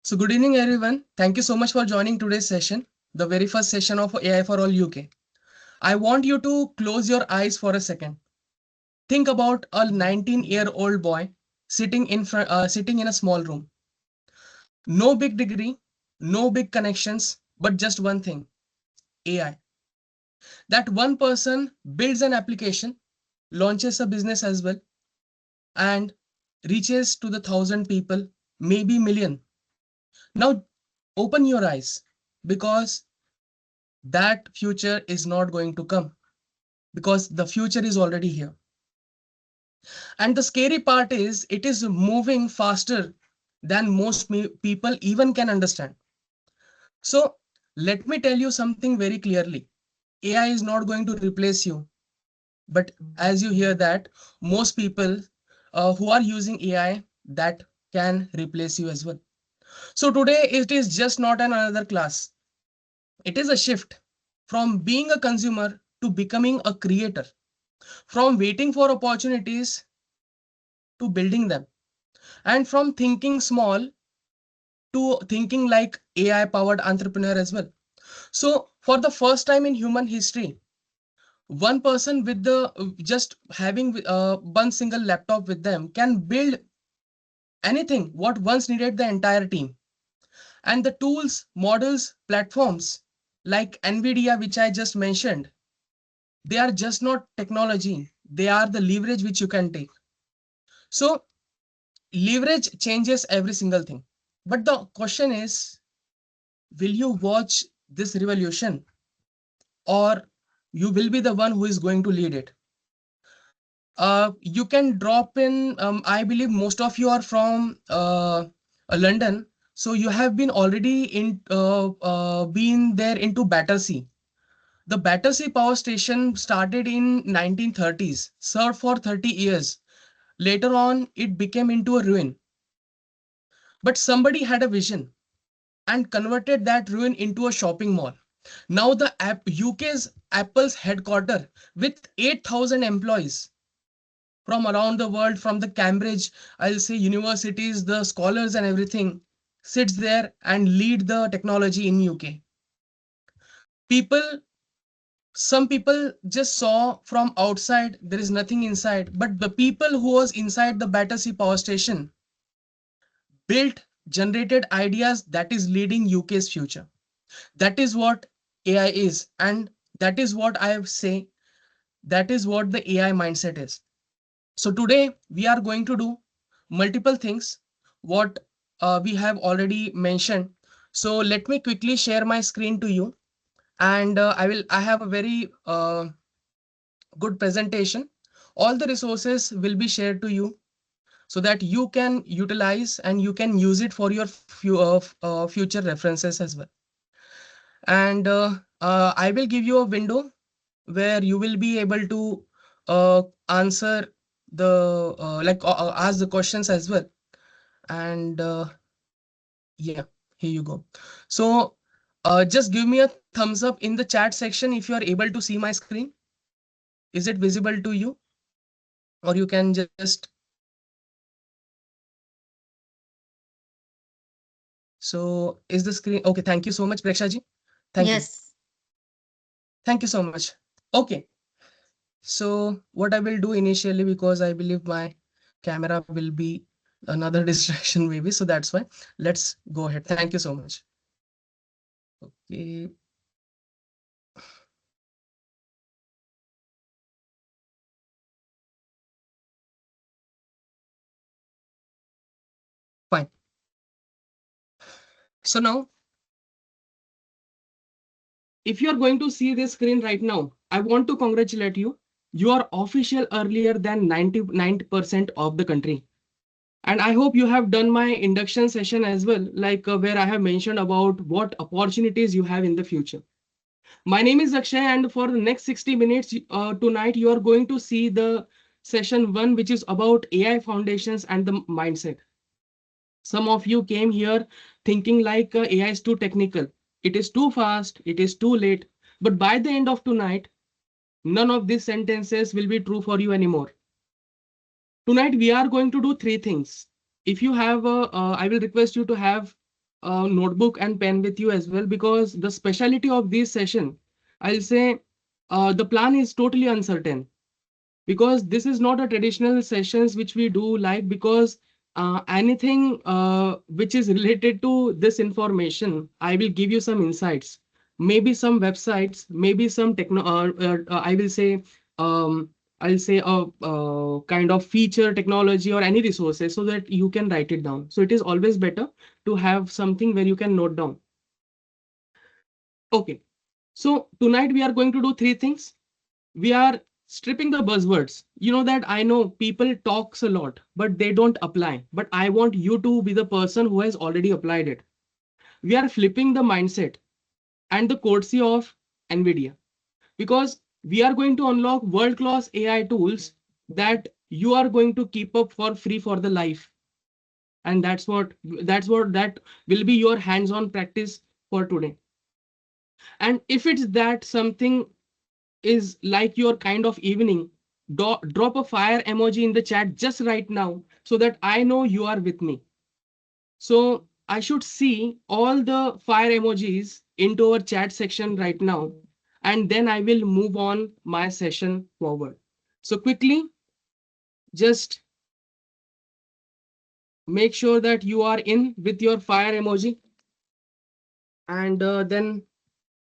So good evening, everyone. Thank you so much for joining today's session, the very first session of AI for All UK. I want you to close your eyes for a second. Think about a 19-year-old boy sitting in a small room. No big degree, no big connections, but just one thing: AI. That one person builds an application, launches a business as well, and reaches to the 1,000 people, maybe million. Now open your eyes because that future is not going to come because the future is already here. And the scary part is it is moving faster than most people even can understand. So let me tell you something very clearly. AI is not going to replace you. But as you hear that, most people who are using AI, that can replace you as well. So today it is just not another class. It is a shift from being a consumer to becoming a creator, from waiting for opportunities to building them, and from thinking small to thinking like AI powered entrepreneur as well. So, for the first time in human history, one person with the just having one single laptop with them can build anything what once needed the entire team. And the tools, models, platforms like NVIDIA, which I just mentioned, they are just not technology, they are the leverage which you can take. So, leverage changes every single thing. But the question is, will you watch this revolution or you will be the one who is going to lead it? You can drop in, I believe most of you are from London. So you have been already been there into Battersea. The Battersea power station started in 1930s, served for 30 years. Later on, it became into a ruin. But somebody had a vision and converted that ruin into a shopping mall. Now the UK's Apple's headquarter with 8,000 employees from around the world, from the Cambridge, I'll say universities, the scholars and everything sits there and lead the technology in UK. People, some people just saw from outside, there is nothing inside, but the people who was inside the Battersea power station built, generated ideas that is leading UK's future. That is what AI is. And that is what I say, that is what the AI mindset is. So today we are going to do multiple things, what we have already mentioned. So let me quickly share my screen to you. And I have a very good presentation. All the resources will be shared to you so that you can utilize and you can use it for your future references as well. And I will give you a window where you will be able to answer the ask the questions as well. And yeah, here you go. So just give me a thumbs up in the chat section if you are able to see my screen. Is it visible to you? Or you can just, so is the screen okay? Thank you so much, Preksha ji. Thank you. Yes. Thank you so much. Okay. So what I will do initially, because I believe my camera will be another distraction maybe. So that's why let's go ahead. Thank you so much. Okay. Fine. So now, if you are going to see this screen right now, I want to congratulate you. You are official earlier than 99% of the country. And I hope you have done my induction session as well, like where I have mentioned about what opportunities you have in the future. My name is Akshay, and for the next 60 minutes tonight, you are going to see the session one, which is about AI foundations and the mindset. Some of you came here thinking like AI is too technical, it is too fast, it is too late. But by the end of tonight, none of these sentences will be true for you anymore. Tonight, we are going to do three things. If you have, I will request you to have a notebook and pen with you as well, because the speciality of this session, I'll say, the plan is totally uncertain, because this is not a traditional sessions which we do live, because anything which is related to this information, I will give you some insights, maybe some websites, maybe some techno I will say, um, I'll say a kind of feature technology or any resources, so that you can write it down. So it is always better to have something where you can note down. Okay, so tonight we are going to do three things. We are stripping the buzzwords. You know that I know people talks a lot, but they don't apply. But I want you to be the person who has already applied it. We are flipping the mindset and the courtesy of NVIDIA, because we are going to unlock world-class AI tools that you are going to keep up for free for the life. And that will be your hands-on practice for today. And if it's that something is like your kind of evening, drop a fire emoji in the chat just right now, so that I know you are with me. So I should see all the fire emojis into our chat section right now, and then I will move on my session forward. So quickly, just make sure that you are in with your fire emoji, and then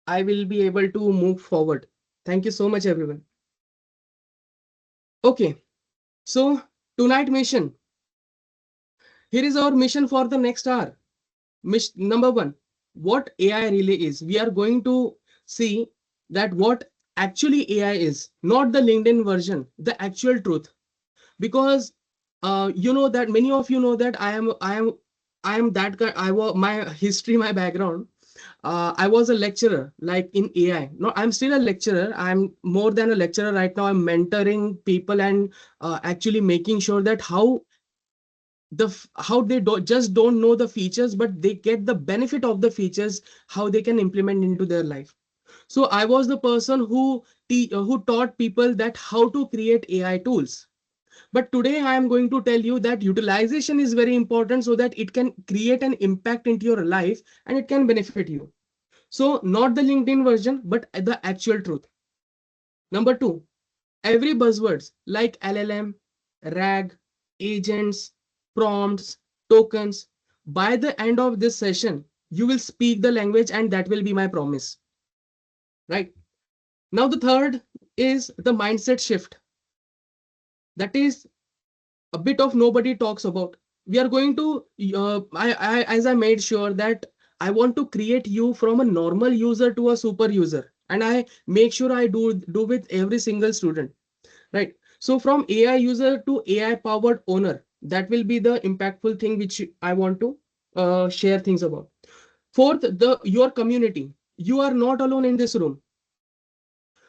I will be able to move forward. Thank you so much, everyone. Okay, so tonight mission. Here is our mission for the next hour. Number one, what AI really is. We are going to see that what actually AI is, not the LinkedIn version, the actual truth. Because you know that many of you know that I am that guy. I was my history, my background. I was a lecturer, like in AI. No, I'm still a lecturer. I'm more than a lecturer right now. I'm mentoring people and actually making sure that how they just don't know the features, but they get the benefit of the features, how they can implement into their life. So I was the person who taught people that how to create AI tools. But today I am going to tell you that utilization is very important, so that it can create an impact into your life and it can benefit you. So not the LinkedIn version, but the actual truth. Number two, every buzzwords like LLM, RAG, agents, prompts, tokens, by the end of this session, you will speak the language, and that will be my promise. Right? Now, the third is the mindset shift. That is a bit of nobody talks about. We are going to, as I made sure that I want to create you from a normal user to a super user. And I make sure I do with every single student. Right? So from AI user to AI powered owner, that will be the impactful thing which I want to share things about. Fourth, your community. You are not alone in this room.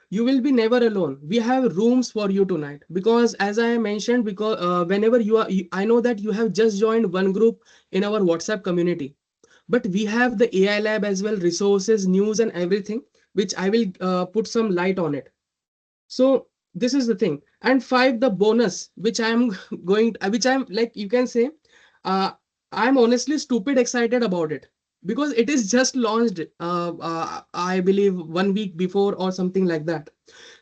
You will be never alone. We have rooms for you tonight, because as I mentioned, because whenever I know that you have just joined one group in our WhatsApp community, but we have the AI lab as well, resources, news, and everything, which I will put some light on it. So this is the thing. And five, the bonus, which I'm which I'm like, you can say, uh, I'm honestly stupid excited about it, because it is just launched, I believe 1 week before or something like that.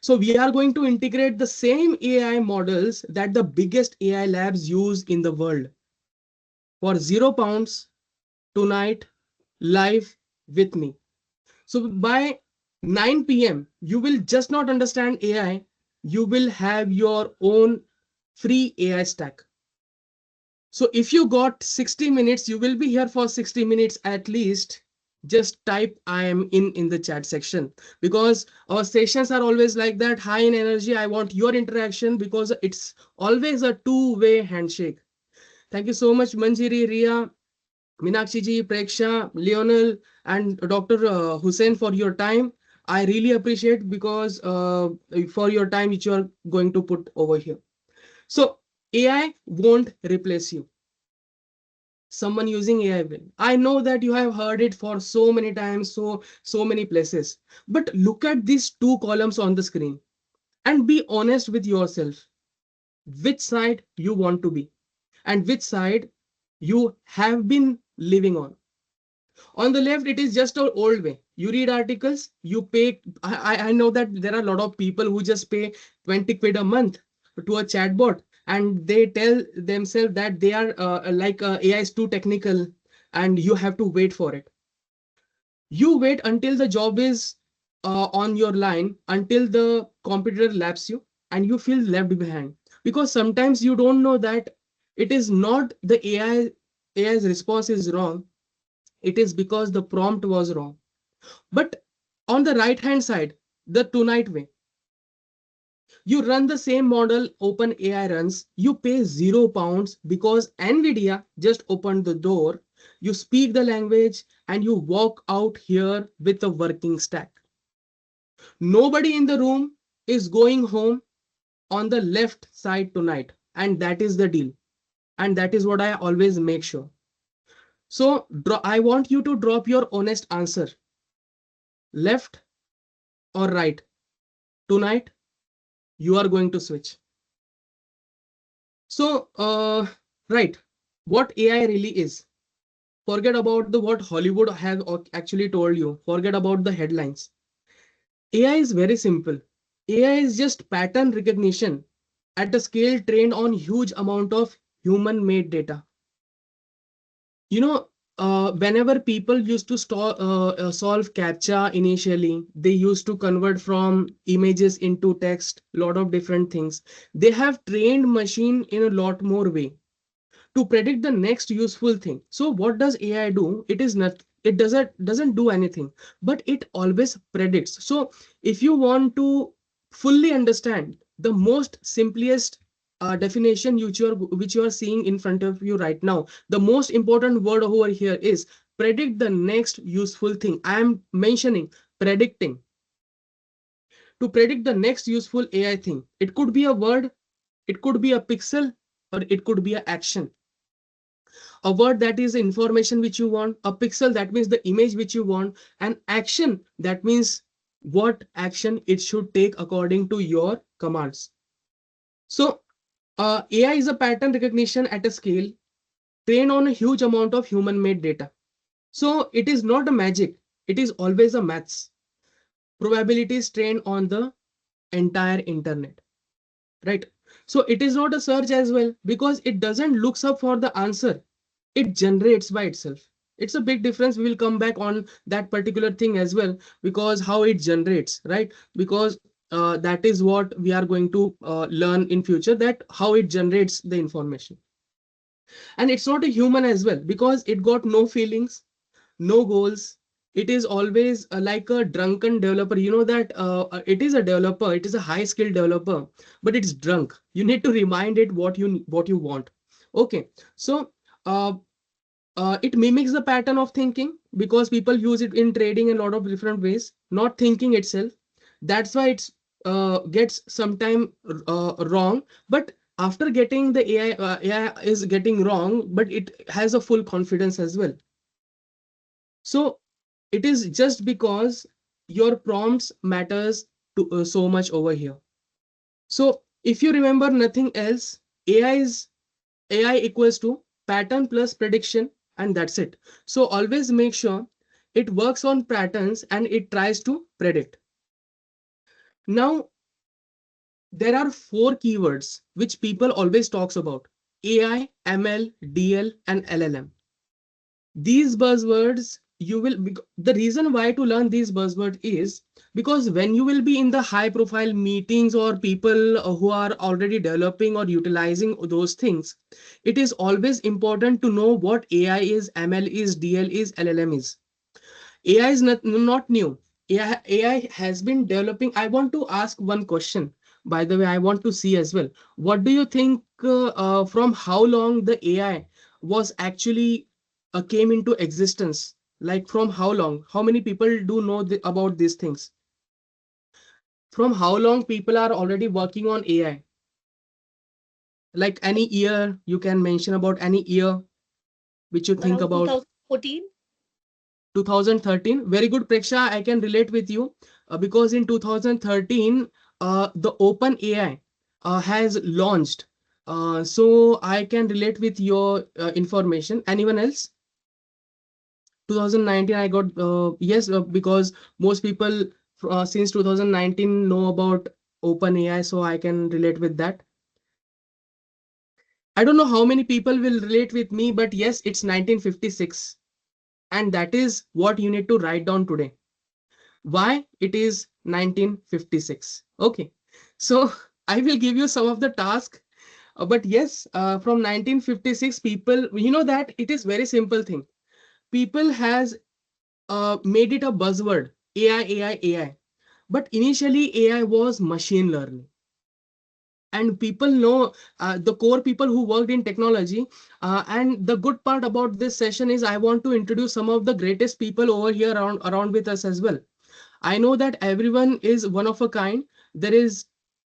So we are going to integrate the same AI models that the biggest AI labs use in the world for £0 tonight, live with me. So by 9 p.m., you will just not understand AI, you will have your own free AI stack. So if you got 60 minutes, you will be here for 60 minutes at least. Just type I am in the chat section, because our sessions are always like that, high in energy. I want your interaction, because it's always a two-way handshake. Thank you so much, Manjiri, Ria, Meenakshi ji, Preksha, Lionel, and Dr. Hussein for your time. I really appreciate, because for your time which you are going to put over here. So AI won't replace you. Someone using AI will. I know that you have heard it for so many times, so many places. But look at these two columns on the screen and be honest with yourself. Which side you want to be, and which side you have been living on. On the left, it is just an old way. You read articles, you pay. I know that there are a lot of people who just pay 20 quid a month to a chatbot, and they tell themselves that they are AI is too technical and you have to wait for it. You wait until the job is on your line, until the competitor laps you, and you feel left behind. Because sometimes you don't know that it is not the AI's response is wrong, it is because the prompt was wrong. But on the right hand side, the tonight way, you run the same model open AI runs, you pay £0 because NVIDIA just opened the door, you speak the language, and you walk out here with a working stack. Nobody in the room is going home on the left side tonight, and that is the deal. And that is what I always make sure. So I want you to drop your honest answer, left or right. Tonight you are going to switch. So right, what AI really is, forget about the what Hollywood have actually told you, forget about the headlines. AI is very simple. AI is just pattern recognition at a scale trained on huge amount of human made data. You know, whenever people used to solve captcha initially, they used to convert from images into text, lot of different things. They have trained machine in a lot more way to predict the next useful thing. So what does AI do? It is not, it doesn't do anything, but it always predicts. So if you want to fully understand the most simplest definition which you are seeing in front of you right now, the most important word over here is predict the next useful thing. I am mentioning predicting. To predict the next useful AI thing, it could be a word, it could be a pixel, or it could be an action. A word that is information which you want, a pixel that means the image which you want, and action that means what action it should take according to your commands. So AI is a pattern recognition at a scale trained on a huge amount of human made data. So it is not a magic, it is always a maths. Probabilities trained on the entire internet, right? So it is not a search as well because it doesn't looks up for the answer, it generates by itself. It's a big difference. We will come back on that particular thing as well, because how it generates, right? Because that is what we are going to learn in future, that how it generates the information. And it's not a human as well because it got no feelings, no goals. It is always like a drunken developer. You know that it is a developer, it is a high skilled developer, but it's drunk. You need to remind it what you want. Okay, so uh, it mimics the pattern of thinking because people use it in trading in a lot of different ways, not thinking itself. That's why it's gets sometime wrong. But after getting the AI is getting wrong, but it has a full confidence as well. So it is just because your prompts matters to so much over here. So if you remember nothing else, AI is AI equals to pattern plus prediction, and that's it. So always make sure it works on patterns and it tries to predict. Now, there are four keywords which people always talks about: AI, ML, DL, and LLM. These buzzwords you will the reason why to learn these buzzwords is because when you will be in the high profile meetings or people who are already developing or utilizing those things, it is always important to know what AI is, ML is, DL is, LLM is. AI is not new. AI has been developing. I want to ask one question. By the way, I want to see as well. What do you think from how long the AI was actually came into existence? Like from how long? How many people do know about these things? From how long people are already working on AI? Like any year you can mention about any year which you think Around about. 2014. 2013. Very good, Preksha. I can relate with you because in 2013, the Open AI has launched. So I can relate with your information. Anyone else? 2019 I got yes, because most people since 2019 know about OpenAI, so I can relate with that. I don't know how many people will relate with me, but yes, it's 1956, and that is what you need to write down today. Why it is 1956? Okay, so I will give you some of the task. But yes, from 1956, people, you know that it is very simple thing. People has made it a buzzword, AI, AI, AI. But initially, AI was machine learning. And people know the core people who worked in technology. And the good part about this session is I want to introduce some of the greatest people over here around with us as well. I know that everyone is one of a kind. There is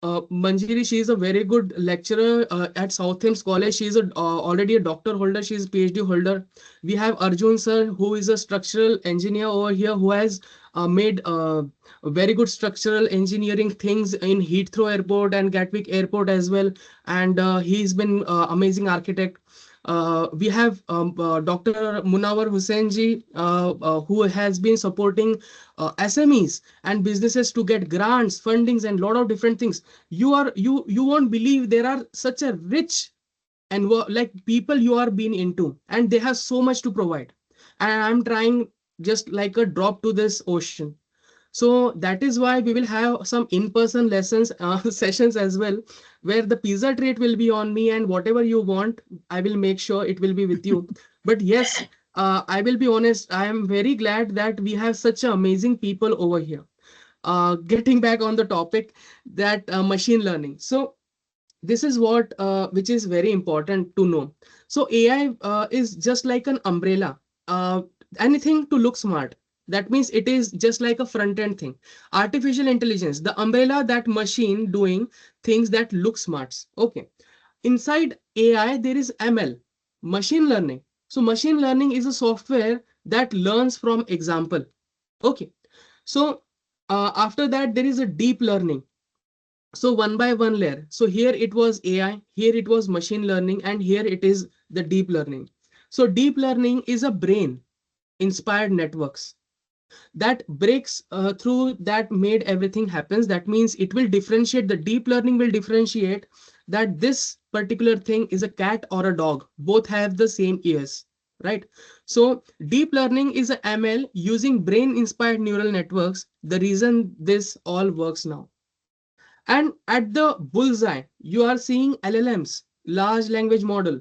Manjiri, she is a very good lecturer at South Thames College. She is already a doctor holder. She is PhD holder. We have Arjun sir, who is a structural engineer over here, who has made very good structural engineering things in Heathrow Airport and Gatwick Airport as well. And he's been amazing architect. We have Dr. Munawar Hussain ji, who has been supporting SMEs and businesses to get grants, fundings, and lot of different things. You won't believe there are such a rich and like people you are being into, and they have so much to provide. And I'm trying just like a drop to this ocean. So that is why we will have some in-person lessons sessions as well, where the pizza treat will be on me, and whatever you want, I will make sure it will be with you. But yes, I will be honest, I am very glad that we have such amazing people over here. Getting back on the topic, that machine learning. So this is what which is very important to know. So AI is just like an umbrella. Anything to look smart, that means it is just like a front end thing. Artificial intelligence, the umbrella, that machine doing things that look smart. Okay, inside AI there is ML, machine learning. So machine learning is a software that learns from example. Okay, so after that there is a deep learning. So one by one layer. So here it was AI, here it was machine learning, and here it is the deep learning. So deep learning is a brain inspired networks that breaks through, that made everything happens. That means it will differentiate, the deep learning will differentiate that this particular thing is a cat or a dog, both have the same ears, right? So deep learning is a ML using brain inspired neural networks, the reason this all works now. And at the bullseye, you are seeing LLMs, large language model.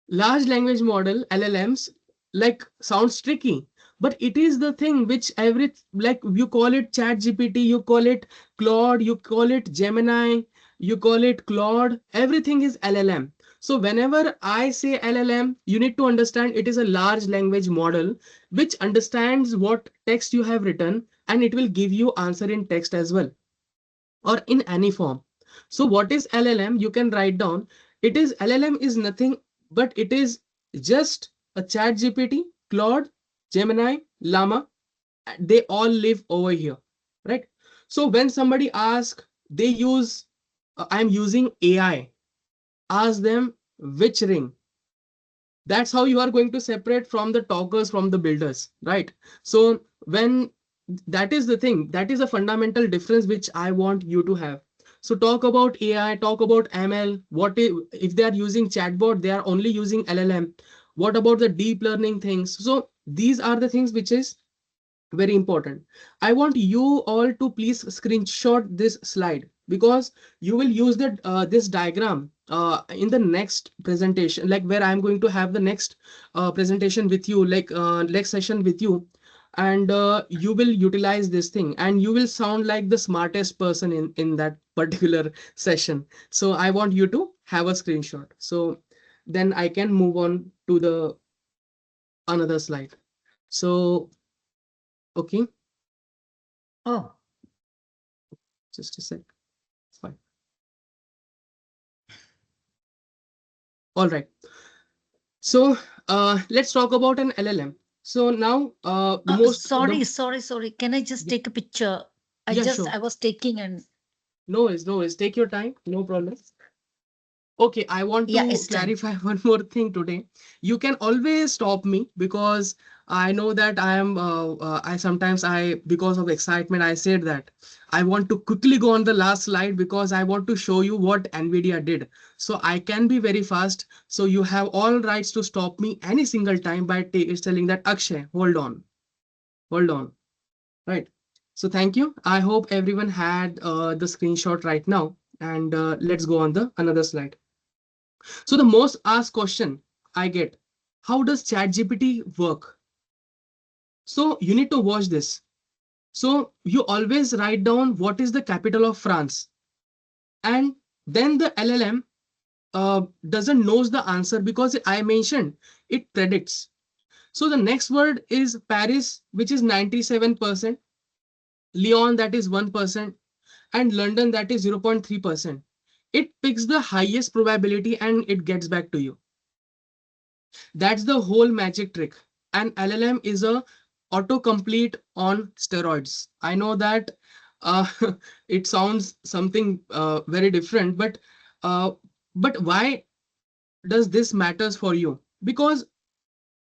Large language model, LLMs, like sounds tricky, but it is the thing which every, like you call it ChatGPT, you call it Claude, you call it Gemini, you call it Claude, everything is LLM. So whenever I say LLM, you need to understand it is a large language model which understands what text you have written, and it will give you answer in text as well, or in any form. So what is LLM? You can write down. It is, LLM is nothing but it is just a Chat GPT, Claude, Gemini, Llama. They all live over here, right? So when somebody asks, they use, I'm using AI. Ask them which ring. That's how you are going to separate from the talkers from the builders, right? So when, that is the thing, that is a fundamental difference which I want you to have. So talk about AI, talk about ML. What if they are using chatbot, they are only using LLM? What about the deep learning things? So these are the things which is very important. I want you all to please screenshot this slide, because you will use that this diagram in the next presentation, like where I'm going to have the next presentation with you, like next session with you. And you will utilize this thing, and you will sound like the smartest person in that particular session. So I want you to have a screenshot, so then I can move on to the another slide. So okay, Oh, just a sec. Fine. All right. So let's talk about an LLM. So now sorry, sorry, sorry. Can I just yeah, take a picture? yeah, sure. I was taking and No worries, no worries. Take your time. No problem. Okay, I want Yeah, to it's done. clarify one more thing today. You can always stop me because I know that I sometimes because of excitement, I said that I want to quickly go on the last slide because I want to show you what NVIDIA did. So I can be very fast. So you have all rights to stop me any single time by telling that Akshay, hold on, right? So thank you. I hope everyone had the screenshot right now, and let's go on the another slide. So the most asked question I get, how does ChatGPT work? So you need to watch this. So you always write down what is the capital of France, and then the LLM doesn't knows the answer because I mentioned it predicts. So the next word is Paris, which is 97%, Lyon, that is 1%, and London, that is 0.3%. It picks the highest probability and it gets back to you. That's the whole magic trick. And LLM is a autocomplete on steroids. I know that uh, it sounds something very different, uh, but why does this matters for you? Because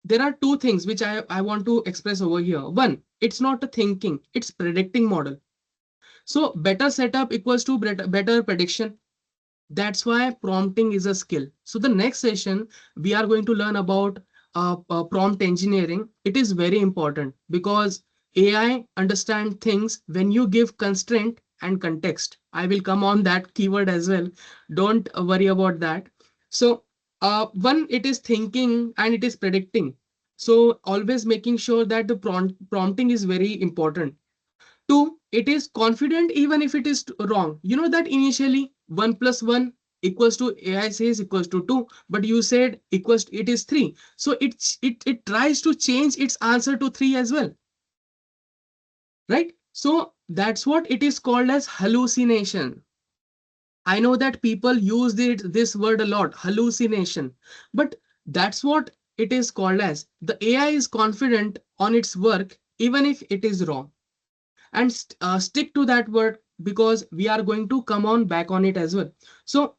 there are two things which I want to express over here. One, it's not a thinking, it's predicting model. So better setup equals to better prediction. That's why prompting is a skill. So the next session, we are going to learn about prompt engineering. It is very important because AI understand things when you give constraint and context. I will come on that keyword as well. Don't worry about that. So one, it is thinking and it is predicting. So always making sure that the prompting is very important. Two, it is confident even if it is wrong. You know that initially 1 plus 1 equals to AI says equals to 2, but you said equals to, it is 3. So it tries to change its answer to 3 as well, right? So that's what it is called as hallucination. I know that people use this word a lot, hallucination, but that's what it is called as. The AI is confident on its work even if it is wrong, and stick to that word because we are going to come on back on it as well. So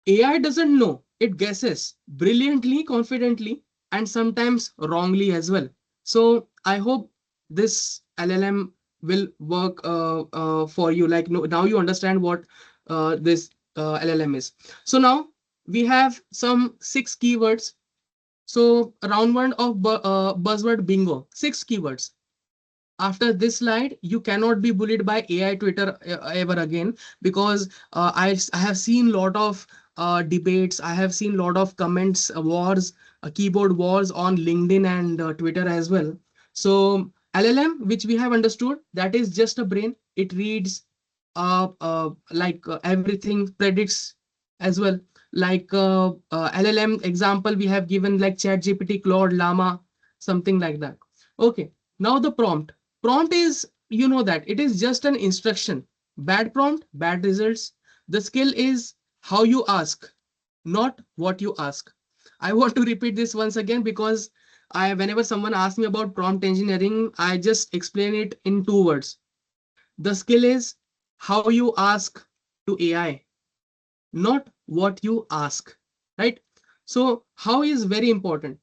AI doesn't know, it guesses brilliantly, confidently, and sometimes wrongly as well. So I hope this LLM will work for you. Like no, now you understand what this LLM is. So now we have some 6 keywords. So round one of buzzword bingo, 6 keywords. After this slide, you cannot be bullied by AI Twitter ever again because I have seen a lot of debates. I have seen a lot of comments, wars, keyboard wars on LinkedIn and Twitter as well. So LLM, which we have understood, that is just a brain. It reads everything, predicts as well. Like LLM example we have given like ChatGPT, Claude, Llama, something like that. Okay, now the prompt. Prompt is, you know that it is just an instruction. Bad prompt, bad results. The skill is how you ask, not what you ask. I want to repeat this once again because whenever someone asks me about prompt engineering, I just explain it in 2 words. The skill is how you ask to AI, not what you ask, right? So how is very important.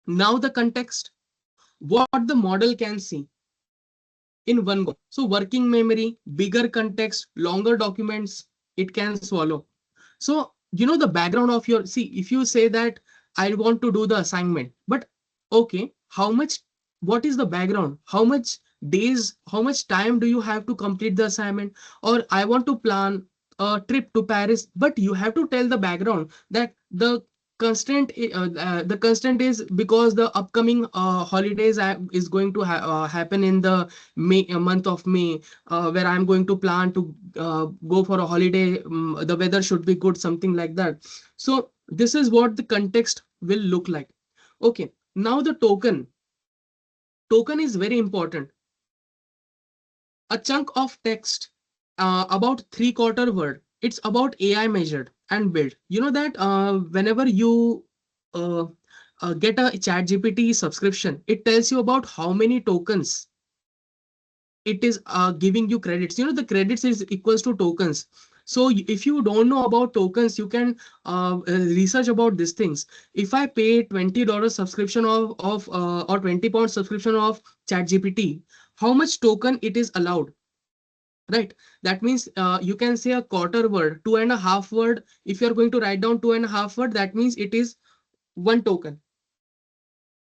Now the context, what the model can see in one go. So working memory, bigger context, longer documents, it can swallow. So you know the background of your, see, if you say that I want to do the assignment, but okay, how much, what is the background? How much days, how much time do you have to complete the assignment? Or I want to plan a trip to Paris, but you have to tell the background that the constraint is because the upcoming holidays is going to happen in the May month of May, where I'm going to plan to go for a holiday. The weather should be good, something like that. So this is what the context will look like. Okay, now the token is very important. A chunk of text, about 3/4 word. It's about AI measured and built. You know that whenever you uh, get a chat GPT subscription, it tells you about how many tokens it is giving you credits. You know, the credits is equals to tokens. So if you don't know about tokens, you can research about these things. If I pay $20 subscription of or £20 subscription of ChatGPT, how much token it is allowed? Right. That means you can say a quarter word, 2.5 word. If you're going to write down 2.5 word, that means it is one token.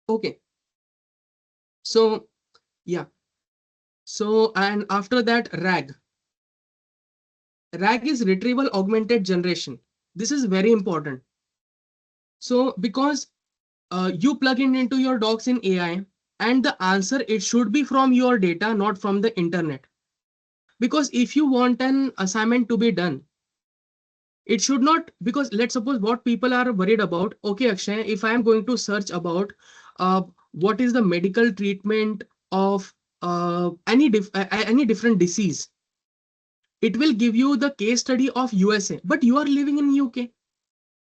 Okay. So yeah. So and after that, RAG. RAG is retrieval augmented generation. This is very important. So because you plug in into your docs in AI, and the answer, it should be from your data, not from the internet. Because if you want an assignment to be done, it should not, because let's suppose what people are worried about. Okay, Akshay, if I am going to search about what is the medical treatment of any different disease, it will give you the case study of USA, but you are living in UK.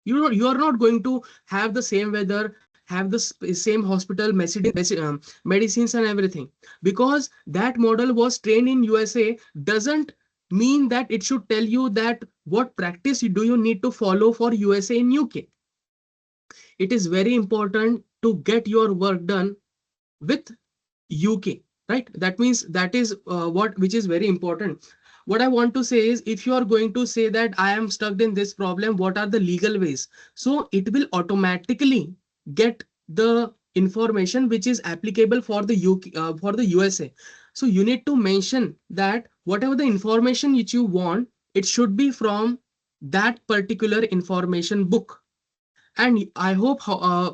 You are not going to have the same weather, have the same hospital medicines and everything. Because that model was trained in USA doesn't mean that it should tell you that what practice do you need to follow for USA in UK. It is very important to get your work done with UK, right? That means that is what which is very important. What I want to say is, if you are going to say that I am stuck in this problem, what are the legal ways? So it will automatically get the information which is applicable for the UK, for the USA. So you need to mention that whatever the information which you want, it should be from that particular information book. And I hope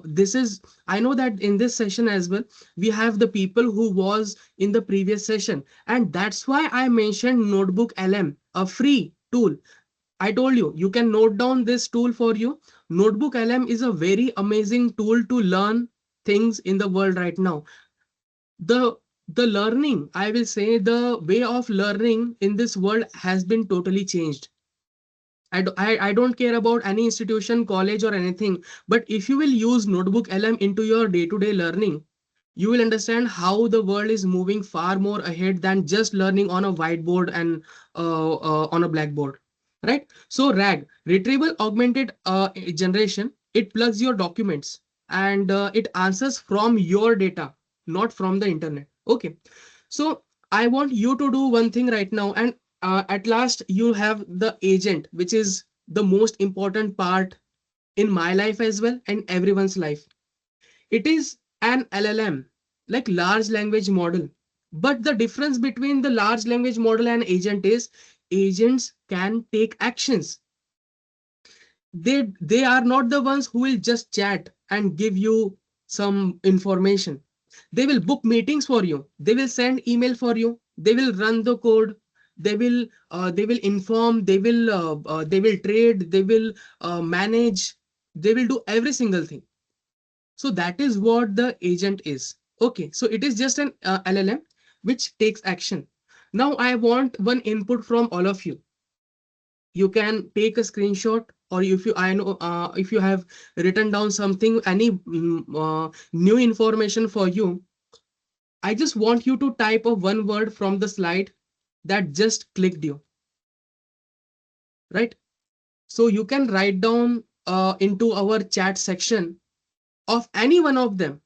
this is, I know that in this session as well, we have the people who was in the previous session, and that's why I mentioned Notebook LM, a free tool. I told you, you can note down this tool for you. Notebook LM is a very amazing tool to learn things in the world right now. The the learning, I will say, the way of learning in this world has been totally changed. I don't care about any institution, college, or anything. But if you will use Notebook LM into your day-to-day learning, you will understand how the world is moving far more ahead than just learning on a whiteboard and on a blackboard. Right? So RAG, retrieval augmented generation, it plugs your documents, and it answers from your data, not from the internet. Okay. So I want you to do one thing right now, and at last you have the agent, which is the most important part in my life as well and everyone's life. It is an LLM, like large language model. But the difference between the large language model and agent is, agents can take actions. They are not the ones who will just chat and give you some information. They will book meetings for you, they will send email for you, they will run the code, they will inform, they will trade, they will manage, they will do every single thing. So that is what the agent is. Okay, so it is just an LLM which takes action. Now I want one input from all of you. You can take a screenshot, or if you, I know, if you have written down something, any new information for you, I just want you to type a one word from the slide that just clicked you, right? So you can write down into our chat section of any one of them,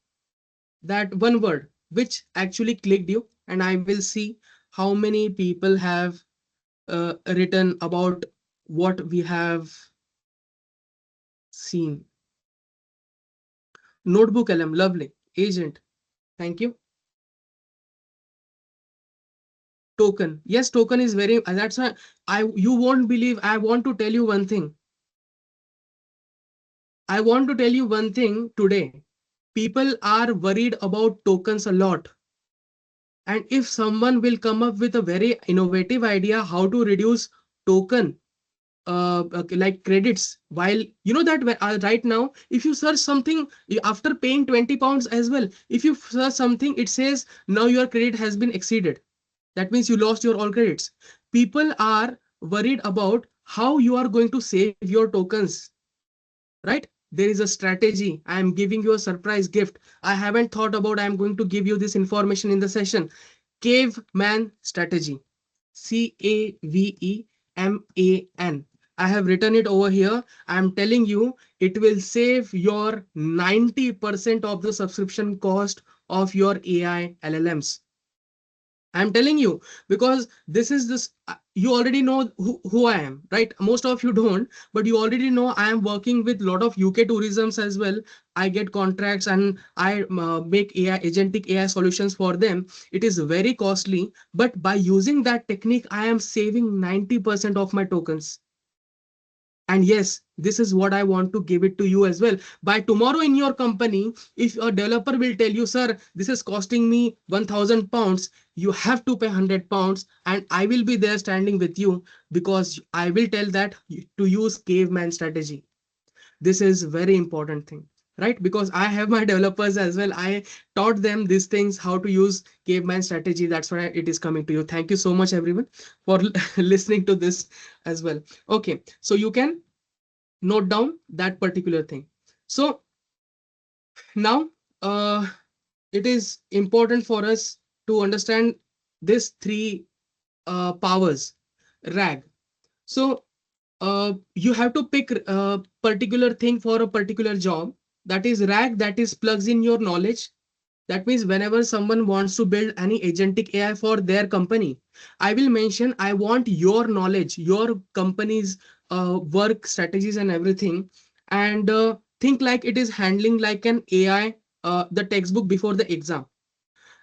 that one word which actually clicked you, and I will see how many people have written about what we have seen. Notebook LM, lovely. Agent, thank you. Token, yes, token is very, that's why you won't believe, I want to tell you one thing. I want to tell you one thing today. People are worried about tokens a lot. And if someone will come up with a very innovative idea how to reduce token, okay, like credits, while you know that right now, if you search something after paying £20 as well, if you search something, it says now your credit has been exceeded. That means you lost your all credits. People are worried about how you are going to save your tokens, right? There is a strategy. I am giving you a surprise gift. I haven't thought about, I am going to give you this information in the session. Caveman strategy. CAVEMAN CAVMAN. I have written it over here. I'm telling you, it will save your 90% of the subscription cost of your AI LLMs. I'm telling you, because this is this, you already know who I am, right? Most of you don't, but you already know I am working with a lot of UK tourisms as well. I get contracts and I make AI, agentic AI solutions for them. It is very costly, but by using that technique, I am saving 90% of my tokens. And yes, this is what I want to give it to you as well. By tomorrow in your company, if a developer will tell you, sir, this is costing me 1000 pounds, you have to pay 100 pounds, and I will be there standing with you because I will tell that to use caveman strategy. This is very important thing, right? Because I have my developers as well. I taught them these things, how to use caveman strategy. That's why it is coming to you. Thank you so much, everyone, for listening to this as well. Okay, so you can note down that particular thing. So now it is important for us to understand these three powers rag. So you have to pick a particular thing for a particular job. That is rag, that is plugs in your knowledge. That means whenever someone wants to build any agentic AI for their company, I will mention I want your knowledge, your company's work strategies and everything, and think like it is handling like an AI, the textbook before the exam,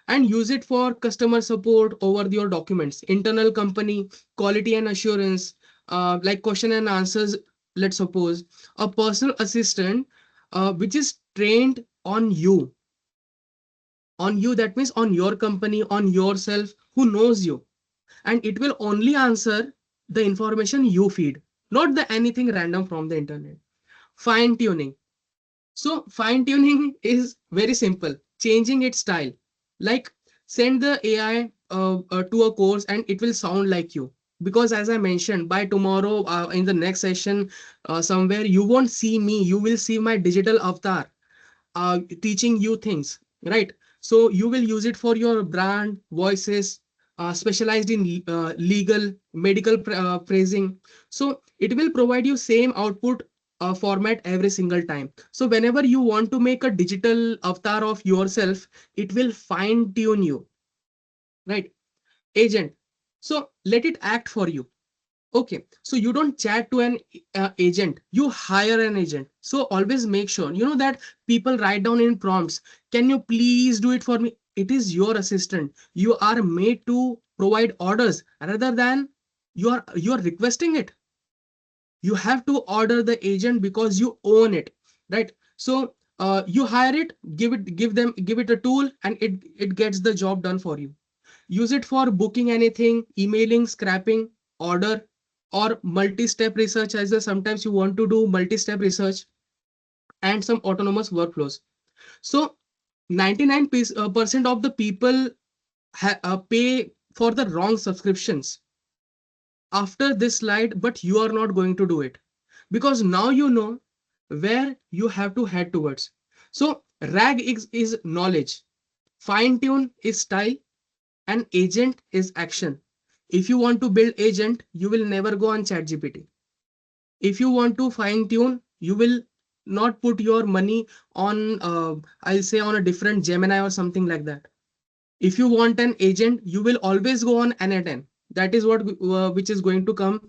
and use it for customer support over your documents, internal company, quality and assurance, like question and answers. Let's suppose a personal assistant which is trained on you, that means on your company, on yourself, who knows you, and it will only answer the information you feed, not the anything random from the internet. Fine tuning. So fine tuning is very simple, changing its style. Like send the AI to a course and it will sound like you. Because as I mentioned, by tomorrow in the next session, somewhere you won't see me, you will see my digital avatar teaching you things, right? So you will use it for your brand, voices, specialized in legal, medical phrasing. So it will provide you same output format every single time. So whenever you want to make a digital avatar of yourself, it will fine tune you, right? Agent. So let it act for you. Okay, so you don't chat to an agent, you hire an agent. So always make sure, you know, that people write down in prompts, can you please do it for me? It is your assistant. You are made to provide orders rather than you are requesting it. You have to order the agent because you own it, right? So you hire it, give it a tool, and it gets the job done for you. Use it for booking anything, emailing, scrapping, order, or multi-step research, as sometimes you want to do multi-step research, and some autonomous workflows. So 99% of the people pay for the wrong subscriptions after this slide, but you are not going to do it because now you know where you have to head towards. So rag is knowledge, fine tune is style, and agent is action. If you want to build agent, you will never go on ChatGPT. If you want to fine tune, you will not put your money on, I'll say, on a different Gemini or something like that. If you want an agent, you will always go on N10. That is what which is going to come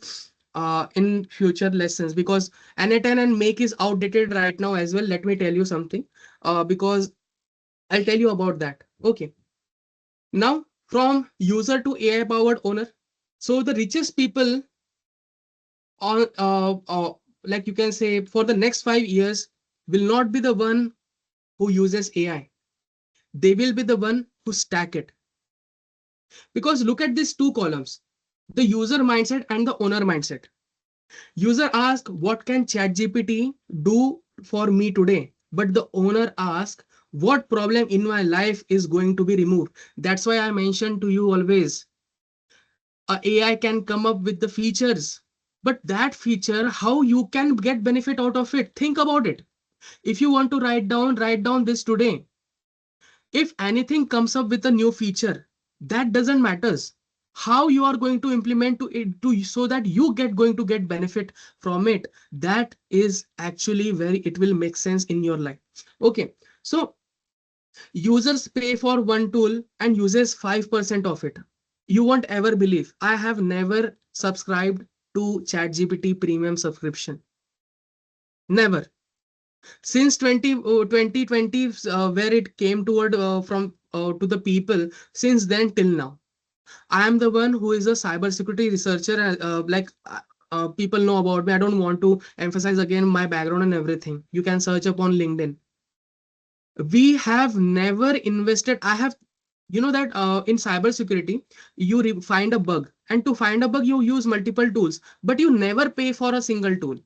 in future lessons, because N10 and make is outdated right now as well. Let me tell you something, because I'll tell you about that. Okay. Now, from user to AI powered owner. So the richest people on, like you can say, for the next 5 years will not be the one who uses AI. They will be the one who stack it. Because look at these two columns, the user mindset and the owner mindset. User asks, what can ChatGPT do for me today? But the owner asks, what problem in my life is going to be removed? That's why I mentioned to you always, a AI can come up with the features, but that feature, how you can get benefit out of it. Think about it. If you want to write down this today. If anything comes up with a new feature, that doesn't matters. how you are going to implement to it to so that you going to get benefit from it. That is actually very it will make sense in your life. Okay, so users pay for one tool and uses 5% of it. You won't ever believe I have never subscribed to ChatGPT premium subscription. Never. Since 2020, where it came toward from to the people, since then till now, I am the one who is a cybersecurity researcher. People know about me. I don't want to emphasize again my background and everything. You can search up on LinkedIn. We have never invested. I have, you know that in cybersecurity, you find a bug, and to find a bug, you use multiple tools, but you never pay for a single tool.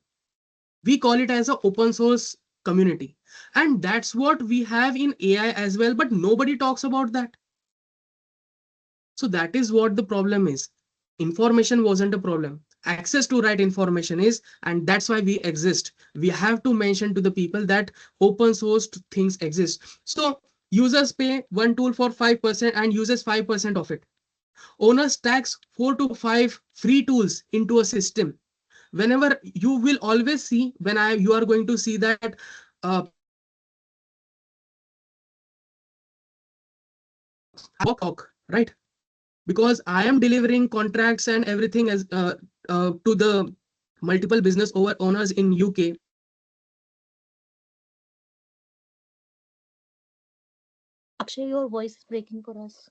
We call it as an open source community, and that's what we have in AI as well. But nobody talks about that. So that is what the problem is. Information wasn't a problem. Access to right information is, and that's why we exist. We have to mention to the people that open source things exist. So users pay one tool for 5% and uses 5% of it. Owners tax 4 to 5 free tools into a system. Whenever you will always see when you are going to see that talk, right? Because I am delivering contracts and everything as to the multiple business over owners in UK. Akshay, your voice is breaking for us.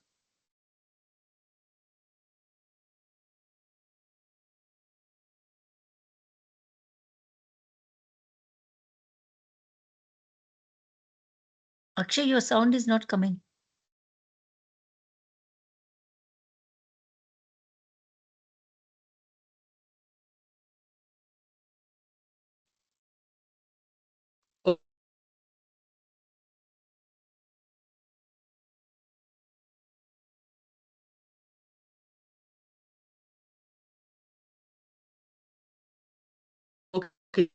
Akshay, your sound is not coming. Okay.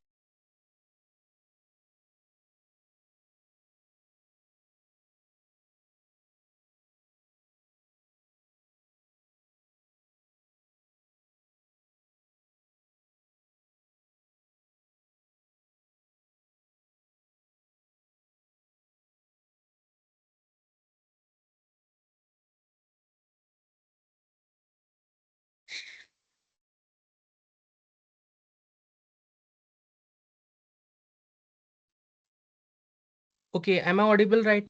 Okay, am I audible right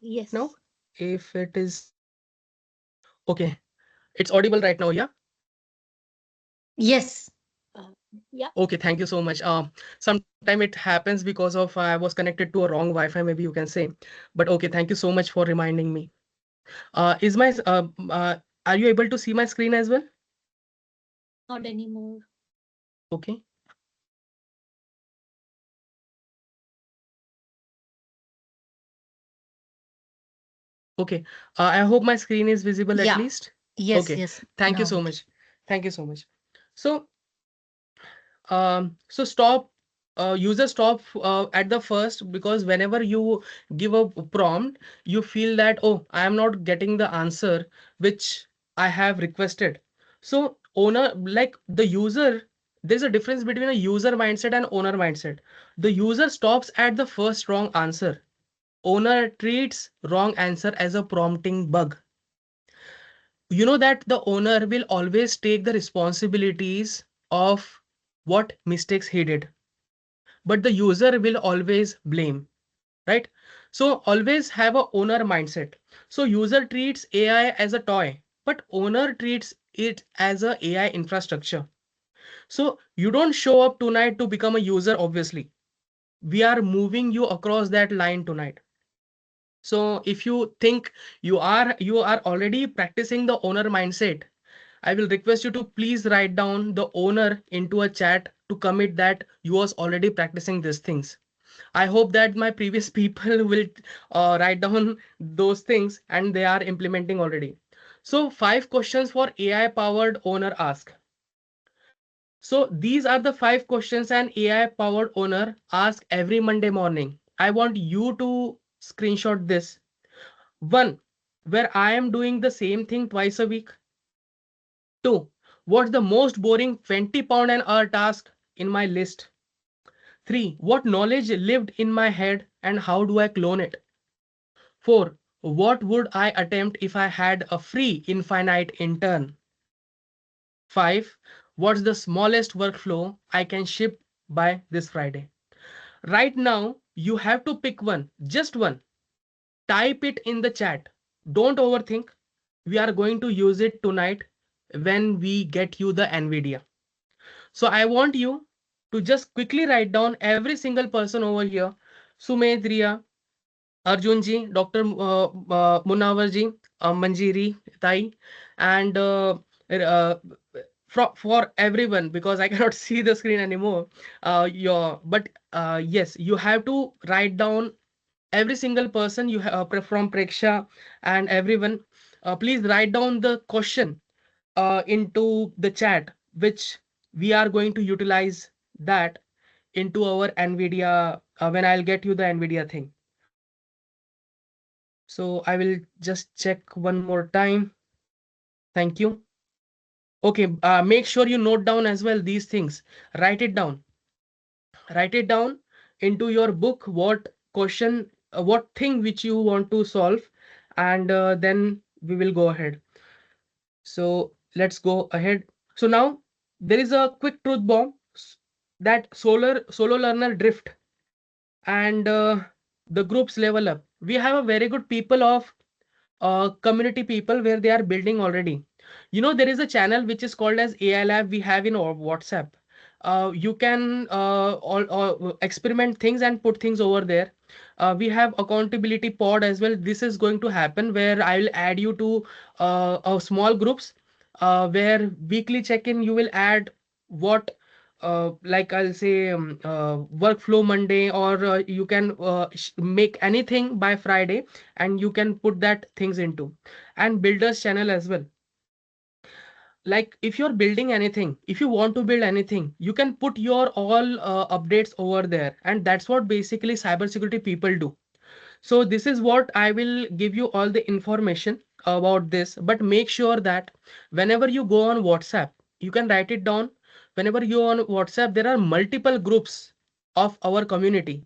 Yes. now? If it is okay, it's audible right now, yeah? Yes. Yeah. Okay, thank you so much. Sometime it happens because of I was connected to a wrong Wi-Fi, maybe you can say. But okay, thank you so much for reminding me. Is my are you able to see my screen as well? Not anymore. Okay. Okay. I hope my screen is visible at Yeah. least. Yes, Okay. yes. Thank you Now so it. much. Thank you so much. So, so stop, user stop at the first, because whenever you give a prompt, you feel that, oh, I am not getting the answer which I have requested. So owner, like the user, there's a difference between a user mindset and owner mindset. The user stops at the first wrong answer. Owner treats wrong answer as a prompting bug. You know that the owner will always take the responsibilities of what mistakes he did, but the user will always blame, right? So always have a owner mindset. So user treats AI as a toy, but owner treats it as a AI infrastructure. So you don't show up tonight to become a user, obviously. We are moving you across that line tonight. So if you think you are already practicing the owner mindset, I will request you to please write down the owner into a chat to commit that you was already practicing these things. I hope that my previous people will write down those things and they are implementing already. So 5 questions for AI powered owner ask. So these are the 5 questions an AI powered owner ask every Monday morning. I want you to screenshot this. One, where I am doing the same thing twice a week. Two, what's the most boring 20 pound an hour task in my list? Three, what knowledge lived in my head and how do I clone it? Four, what would I attempt if I had a free infinite intern? Five, what's the smallest workflow I can ship by this Friday? Right now, you have to pick one, just one. Type it in the chat. Don't overthink. We are going to use it tonight when we get you the NVIDIA. So I want you to just quickly write down every single person over here. Sumed, Riya, Arjun ji, Dr. Munawar ji, Manjiri, Tai, and uh, for everyone, because I cannot see the screen anymore. But yes, you have to write down every single person you have from Preksha and everyone. Please write down the question into the chat, which we are going to utilize that into our NVIDIA when I'll get you the NVIDIA thing. So I will just check one more time. Thank you. Okay, make sure you note down as well these things. Write it down. Write it down into your book. What question, what thing which you want to solve, and then we will go ahead. So let's go ahead. So now there is a quick truth bomb that solo learner drift and the groups level up. We have a very good people of community people where they are building already. There is a channel which is called as AI Lab we have in our WhatsApp. You can experiment things and put things over there. We have accountability pod as well. This is going to happen where I will add you to small groups where weekly check-in you will add what like I'll say workflow Monday, or you can make anything by Friday and you can put that things into, and builders channel as well. Like if you're building anything, if you want to build anything, you can put your all updates over there, and that's what basically cybersecurity people do. So this is what I will give you all the information about this, but make sure that whenever you go on WhatsApp, you can write it down. Whenever you on WhatsApp, there are multiple groups of our community.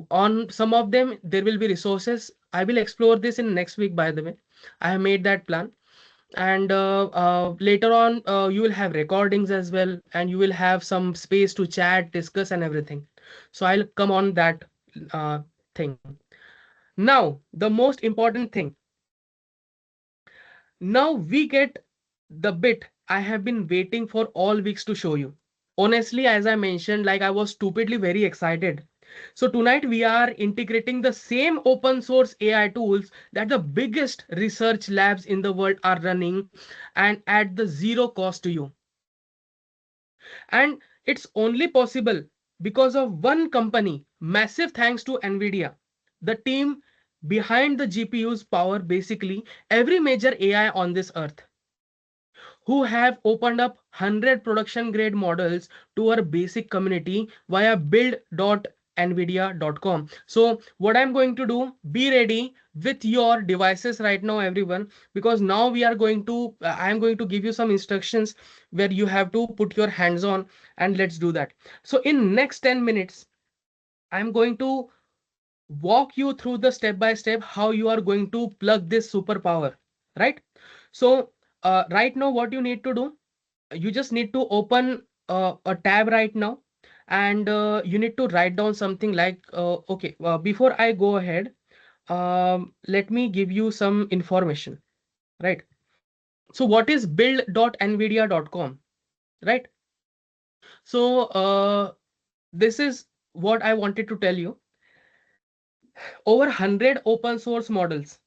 On some of them, there will be resources. I will explore this in next week, by the way. I have made that plan. And later on, you will have recordings as well, and you will have some space to chat, discuss, and everything. So I'll come on that thing. Now, the most important thing. Now we get the bit I have been waiting for all weeks to show you. Honestly, as I mentioned, like I was stupidly very excited. So tonight we are integrating the same open source AI tools that the biggest research labs in the world are running, and at the zero cost to you. And it's only possible because of one company. Massive thanks to NVIDIA, the team behind the GPU's power basically every major AI on this earth, who have opened up 100 production grade models to our basic community via build.nvidia.com. So what I'm going to do, be ready with your devices right now, everyone, because now we are going to I'm going to give you some instructions where you have to put your hands on, and let's do that. So in next 10 minutes, I'm going to walk you through the step by step how you are going to plug this superpower, right? So right now what you need to do, you just need to open a tab right now, and you need to write down something like okay, before I go ahead, let me give you some information, right? So what is build.nvidia.com, right? So this is what I wanted to tell you. Over 100 open source models,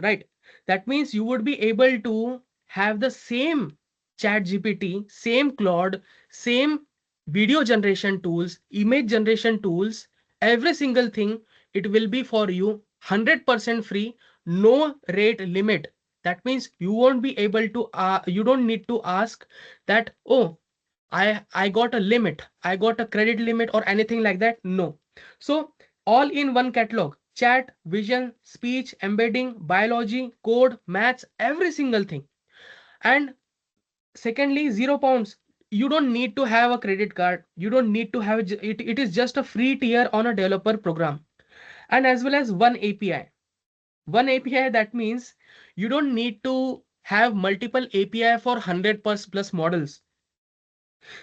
right? That means you would be able to have the same chat GPT, same Claude, same video generation tools, image generation tools, every single thing. It will be for you 100% free, no rate limit. That means you won't be able to you don't need to ask that, oh, I got a limit, I got a credit limit or anything like that. No. So all in one catalog. chat, vision, speech, embedding, biology, code, maths, every single thing. And secondly, £0. You don't need to have a credit card. You don't need to have it. It is just a free tier on a developer program. And as well as one API. One API, that means you don't need to have multiple API for 100 plus models.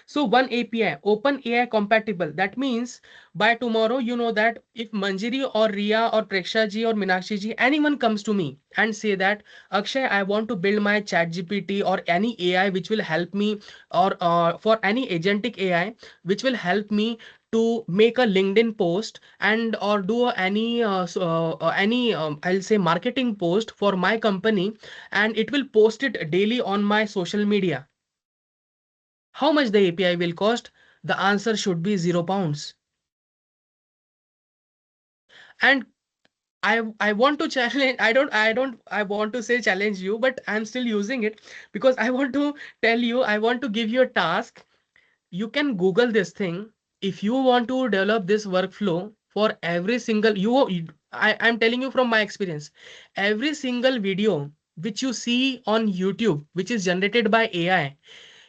So one API, open AI compatible. That means by tomorrow, you know that if Manjiri or Ria or Preksha ji or Minakshi ji, anyone comes to me and say that, Akshay, I want to build my ChatGPT or any AI which will help me, or for any agentic AI which will help me to make a LinkedIn post and or do any I'll say marketing post for my company, and it will post it daily on my social media. How much the API will cost? The answer should be £0. And I want to challenge, I want to say challenge you, but I'm still using it because I want to tell you, I want to give you a task. You can Google this thing. If you want to develop this workflow for every single I'm telling you from my experience, every single video which you see on YouTube, which is generated by AI,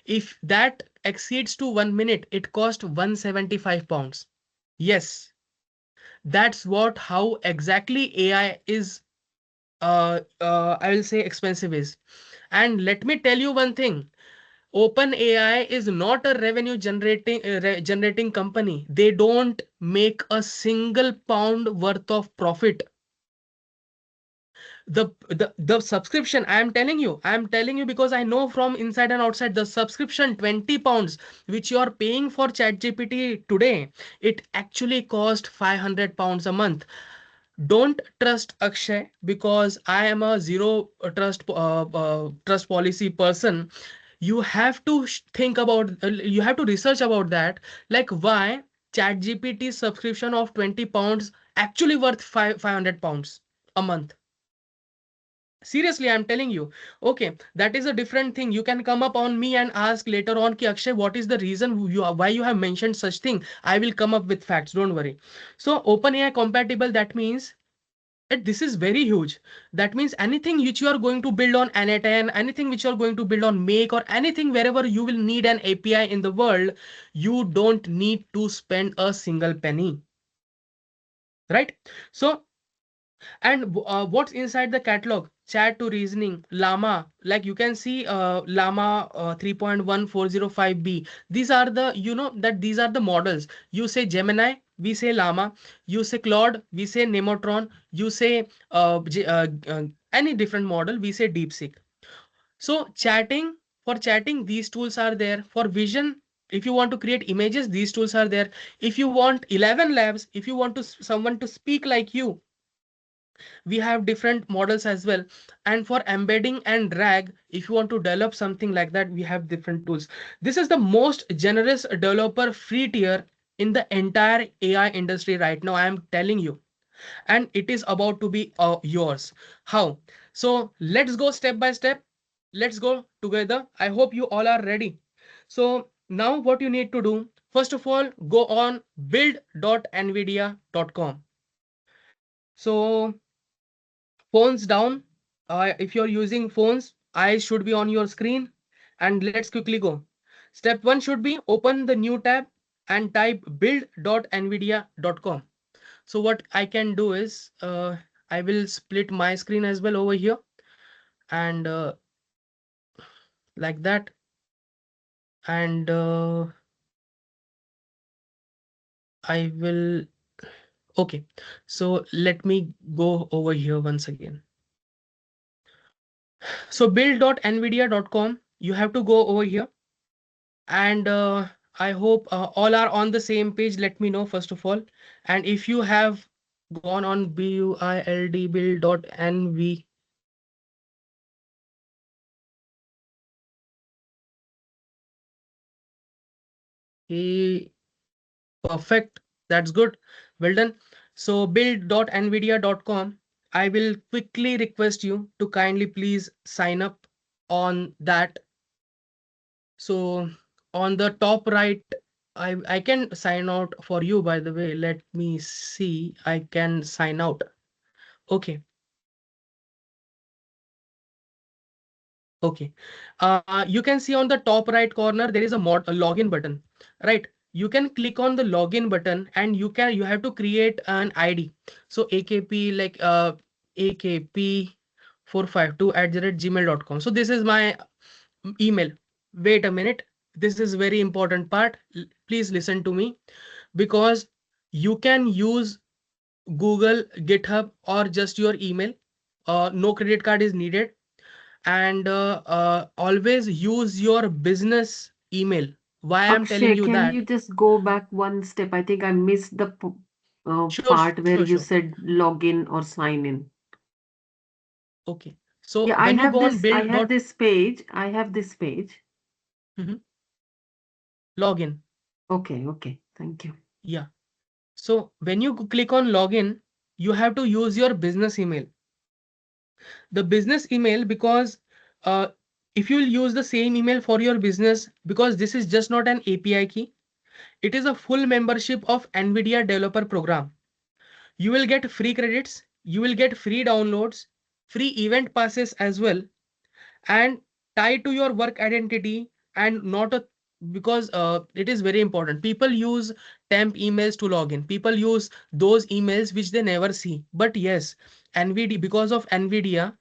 if that exceeds to 1 minute, it costs £175. Yes, that's what how exactly AI is. I will say expensive is. And let me tell you one thing. Open AI is not a revenue generating company. They don't make a single pound worth of profit. The subscription, I am telling you because I know from inside and outside, the subscription £20 which you are paying for ChatGPT today, it actually cost £500 a month. Don't trust Akshay because I am a zero trust policy person. You have to think about, you have to research about that, like why ChatGPT subscription of £20 actually worth £500 a month. Seriously, I'm telling you. Okay, that is a different thing. You can come up on me and ask later on, ki Akshay, what is the reason why you have mentioned such thing? I will come up with facts. Don't worry. So OpenAI compatible. That means this is very huge. That means anything which you are going to build on N8N, anything which you are going to build on Make, or anything wherever you will need an API in the world, you don't need to spend a single penny, right? So and what's inside the catalog? Chat to reasoning, Llama, like you can see Llama 3.1405b. These are the, you know, that these are the models. You say Gemini, we say Llama. You say Claude, we say Nemotron. You say any different model, we say DeepSeek. So for chatting, these tools are there. For vision, if you want to create images, these tools are there. If you want 11 labs, if you want to someone to speak like you, we have different models as well. And for embedding and drag, if you want to develop something like that, we have different tools. This is the most generous developer free tier in the entire AI industry right now, I am telling you. And it is about to be yours. How? So let's go step by step. Let's go together. I hope you all are ready. So now what you need to do, first of all, go on build.nvidia.com. So phones down. If you're using phones, eyes should be on your screen, and let's quickly go. Step one should be open the new tab and type build.nvidia.com. So what I can do is I will split my screen as well over here, and like that. And I will, okay. So let me go over here once again. So build.nvidia.com, you have to go over here. And I hope all are on the same page. Let me know first of all. And if you have gone on build.nv, perfect, that's good, well done. So build.nvidia.com, I will quickly request you to kindly please sign up on that. So on the top right, I can sign out for you, by the way. Let me see, I can sign out. Okay. Okay. You can see on the top right corner, there is a login button, right? You can click on the login button and you have to create an ID. So AKP like AKP452@gmail.com. So this is my email. Wait a minute. This is very important part. Please listen to me because you can use Google, GitHub, or just your email. No credit card is needed, and always use your business email. Why I'm telling Akshay, you can that? you just go back one step? I think I missed the Sure, part where sure, you sure. said login or sign in. Okay. So Yeah, when you go on I build have dot this page. I have this page. Mhm. Login. Okay, okay. Thank you. Yeah. So when you click on login, you have to use your business email. The business email because uh, if you'll use the same email for your business, because this is just not an API key, it is a full membership of NVIDIA developer program. You will get free credits, you will get free downloads, free event passes as well, and tied to your work identity and not a because it is very important. People use temp emails to log in. People use those emails which they never see. But yes, NVIDIA, because of NVIDIA,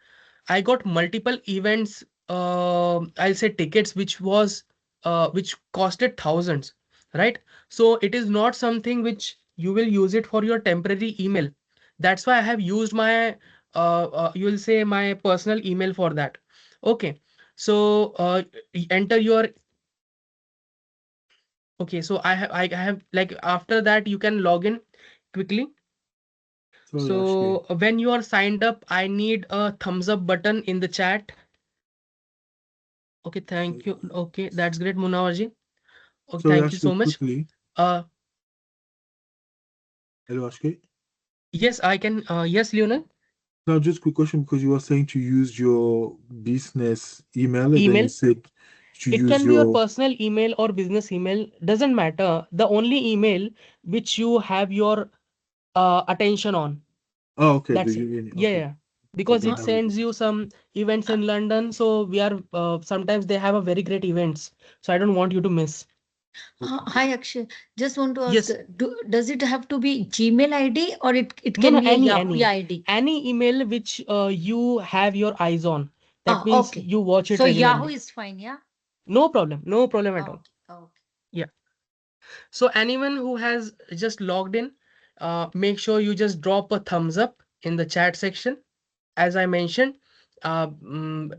I got multiple events. I'll say tickets, which costed thousands, right? So it is not something which you will use it for your temporary email. That's why I have used my you will say my personal email for that. Okay, so enter your. Okay, so I have like after that you can log in quickly. Sorry, Akshay. So when you are signed up, I need a thumbs up button in the chat. Okay, thank you. Okay, that's great, Munawarji. Okay, Sorry, thank you Akshay, so much. quickly. Uh, Hello, Akshay. yes, I can. Yes, Leonel. Now, just quick question because you were saying to use your business email and then you Email. said to It use can be your your. personal email or business email. Doesn't matter. The only email which you have your attention on. Oh, okay. That's it. Yeah, Okay. yeah. I Because think it Uh, that was it. sends you some events in London. So we are sometimes they have a very great events. So I don't want you to miss. Okay. Hi, Akshay. Just want to ask, Yes. does it have to be Gmail ID or it No, can no, be a any, Yahoo any, ID? any email which you have your eyes on. That Ah, means okay. you watch it So Yahoo regularly. is fine, yeah? No problem. No problem at all. Okay, okay. Yeah. So anyone who has just logged in, make sure you just drop a thumbs up in the chat section. As I mentioned, uh, mm,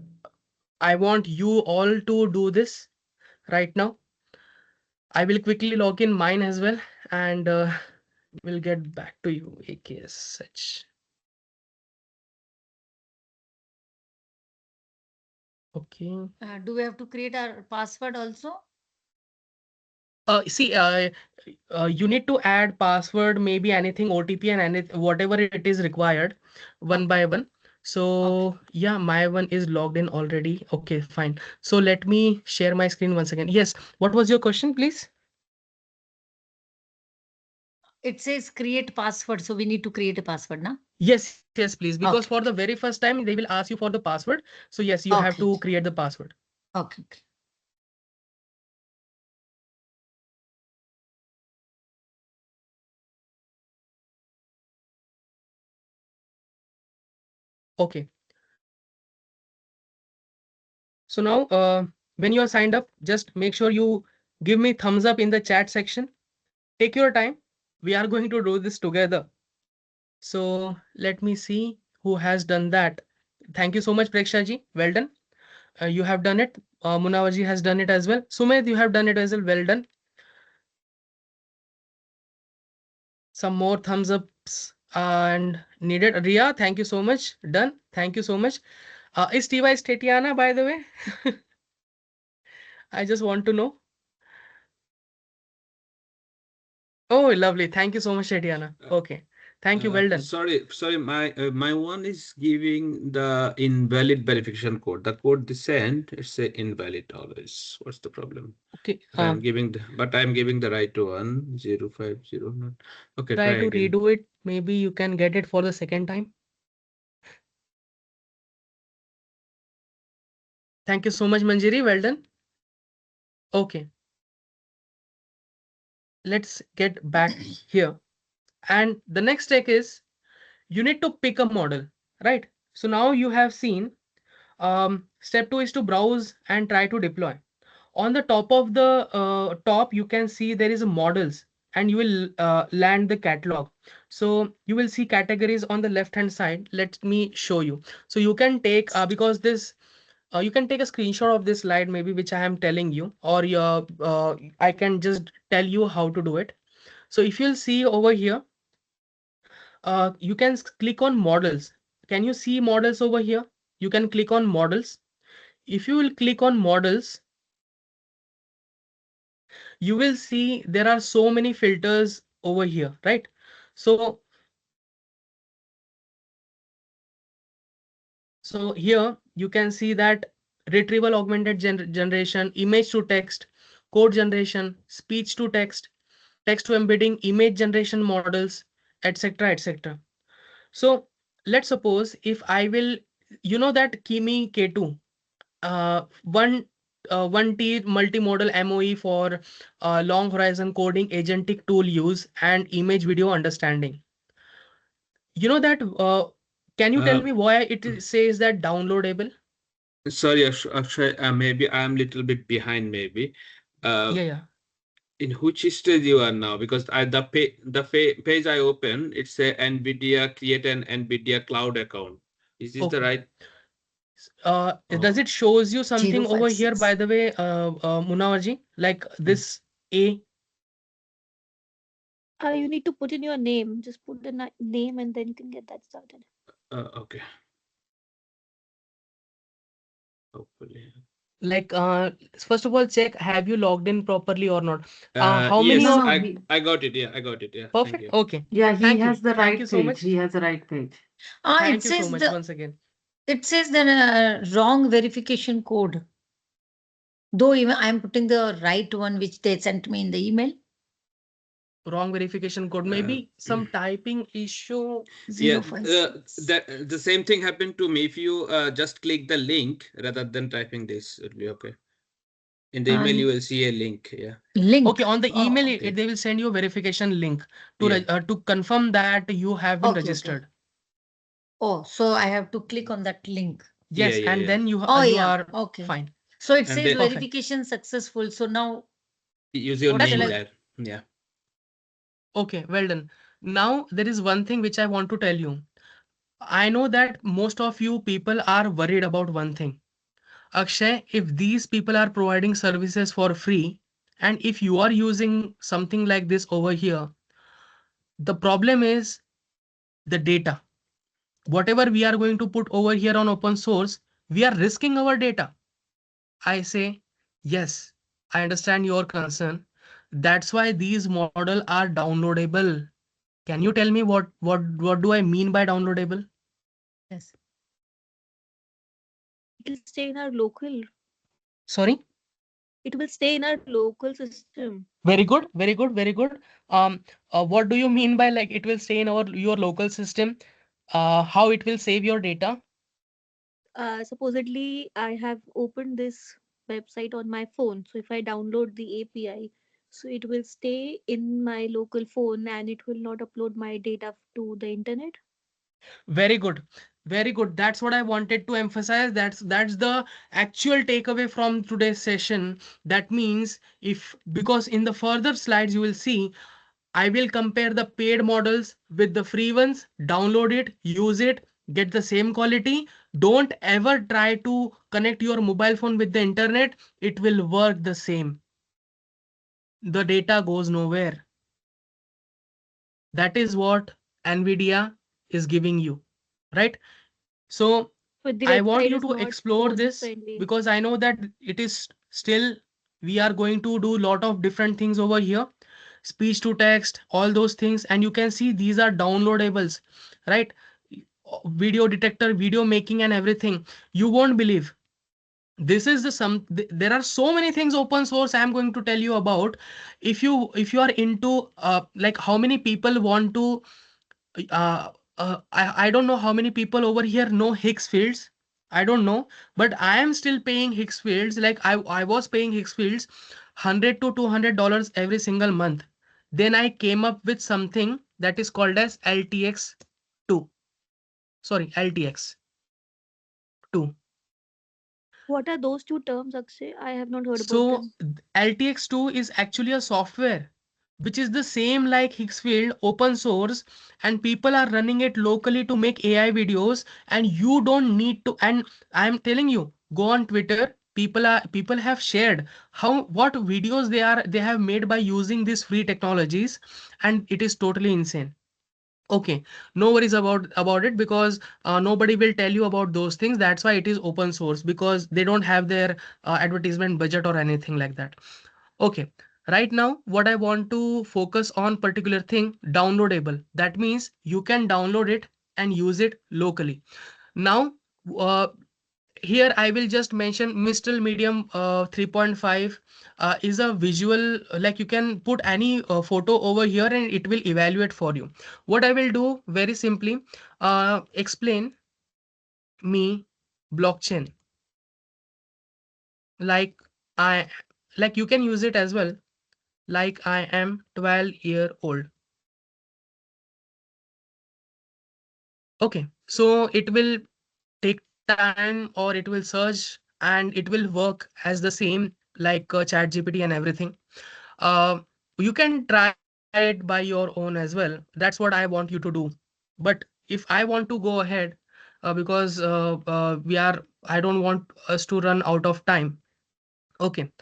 I want you all to do this right now. I will quickly log in mine as well, and we'll get back to you. AKSH. Okay. Do we have to create our password also? See, you need to add password, maybe anything, OTP, and whatever it is required, one Okay, by one. okay. So yeah, my one is logged in already. Okay, fine. So let me share my screen once again. Yes. What was your question, please? It says create password, so we need to create a password, na? Yes, yes, please. Because for the Okay, very first time, they will ask you for the password. So yes, you have okay, to create the password. okay, okay. Okay. So now, when you are signed up, just make sure you give me thumbs up in the chat section. Take your time. We are going to do this together. So let me see who has done that. Thank you so much, Preksha ji. Well done. You have done it. Munawaji has done it as well. Sumedh, you have done it as well. Well done. Some more thumbs ups and needed. Ria, thank you so much. Done. Thank you so much. Is TY Tatiana, by the way? I just want to know. Oh, lovely. Thank you so much, Tatiana. Okay. Thank you. Well done. Sorry, my one is giving the invalid verification code. The code they sent, it's a invalid always. What's the problem? Okay. But I'm giving the right one, 050. Okay, Try try to again. redo it. Maybe you can get it for the second time. Thank you so much, Manjiri. Well done. Okay, let's get back here. And the next step is you need to pick a model, right? So now you have seen step 2 is to browse and try to deploy. On the top of the top, you can see there is a models and you will land the catalog. So you will see categories on the left hand side. Let me show you. So you can take because this you can take a screenshot of this slide maybe which I am telling you, or I can just tell you how to do it. So if you'll see over here, you can click on models. Can you see models over here? You can click on models. If you will click on models, you will see there are so many filters over here, right? So here you can see that retrieval augmented generation, image to text, code generation, speech to text to embedding, image generation models, etc, etc. So let's suppose if I will, you know that Kimi K2, one 1T multimodal MOE for long horizon coding agentic tool use and image video understanding. You know that, can you tell me why it says that downloadable? Sorry, Akshay, maybe I'm a little bit behind, maybe. Yeah. In which stage you are now? Because page I open, it's a NVIDIA, create an NVIDIA cloud account. Is this the Okay. right? Does it shows you something over here, 056. by the way, Munawarji, like this A? You need to put in your name. Just put the name and then you can get that started. Okay. Hopefully. Like, first of all, check have you logged in properly or not. How Yes, many No, of no, I got it. Yeah, I got it. Yeah, thank perfect? you. Okay. yeah, he Thank has you. the Thank right you so page. much. He has the right page. It Thank you so says much the once again. it says the wrong verification code. Though even I'm putting the right one which they sent me in the email. Wrong verification code, maybe some typing issue. Yeah, 056. the same thing happened to me. If you just click the link rather than typing this, it'll be okay. In the email, you will see a link. Yeah. Link. Okay, on the email, Okay. they will send you a verification link to Yeah. to confirm that you have been Okay. registered. Oh, so I have to click on that link. Yes, Yeah. and then you Oh, you yeah. are Okay. fine. So it And says then verification successful. So now use your what shall name I? there. Yeah. Okay, well done. Now there is one thing which I want to tell you. I know that most of you people are worried about one thing. Akshay, if these people are providing services for free, and if you are using something like this over here, the problem is the data. Whatever we are going to put over here on open source, we are risking our data. I say, yes, I understand your concern. That's why these models are downloadable. Can you tell me what do I mean by downloadable? Yes. It will stay in our local. Sorry. It will stay in our local system. Very good, very good, very good. What do you mean by like it will stay in your local system? How it will save your data? Supposedly, I have opened this website on my phone. So if I download the API, so it will stay in my local phone and it will not upload my data to the internet. Very good. Very good. That's what I wanted to emphasize. That's the actual takeaway from today's session. That means if because in the further slides you will see I will compare the paid models with the free ones, download it, use it, get the same quality. Don't ever try to connect your mobile phone with the internet. It will work the same. The data goes nowhere. That is what NVIDIA is giving you, right? So But the I want website you is to not explore phone this friendly. because I know that it is still, we are going to do a lot of different things over here. Speech to text, all those things. And you can see these are downloadables, right? Video detector, video making and everything. You won't believe. This is there are so many things open source I'm going to tell you about. If you are into like how many people want to I don't know how many people over here know Higgs fields. I don't know, but I am still paying Hicksfields. Like I was paying Hicksfields $100 to $200 every single month. Then I came up with something that is called as LTX2. Sorry, LTX2. What are those two terms, Akshay? I have not heard about So them. LTX2 is actually a software which is the same like Hicksfield, open source, and people are running it locally to make AI videos, and you don't need to. And I'm telling you, go on Twitter. People have shared how what videos they have made by using these free technologies, and it is totally insane. Okay, no worries about it, because nobody will tell you about those things. That's why it is open source, because they don't have their advertisement budget or anything like that. Okay, right now what I want to focus on particular thing, downloadable. That means you can download it and use it locally. Now, uh, here I will just mention Mistral Medium 3.5 is a visual, like you can put any photo over here and it will evaluate for you. What I will do very simply, explain me blockchain, like I like you can use it as well, like I am 12-year-old. Okay, so it will take time, or it will search and it will work as the same like ChatGPT and everything. Uh, you can try it by your own as well. That's what I want you to do. But if I want to go ahead, because I don't want us to run out of time. Okay,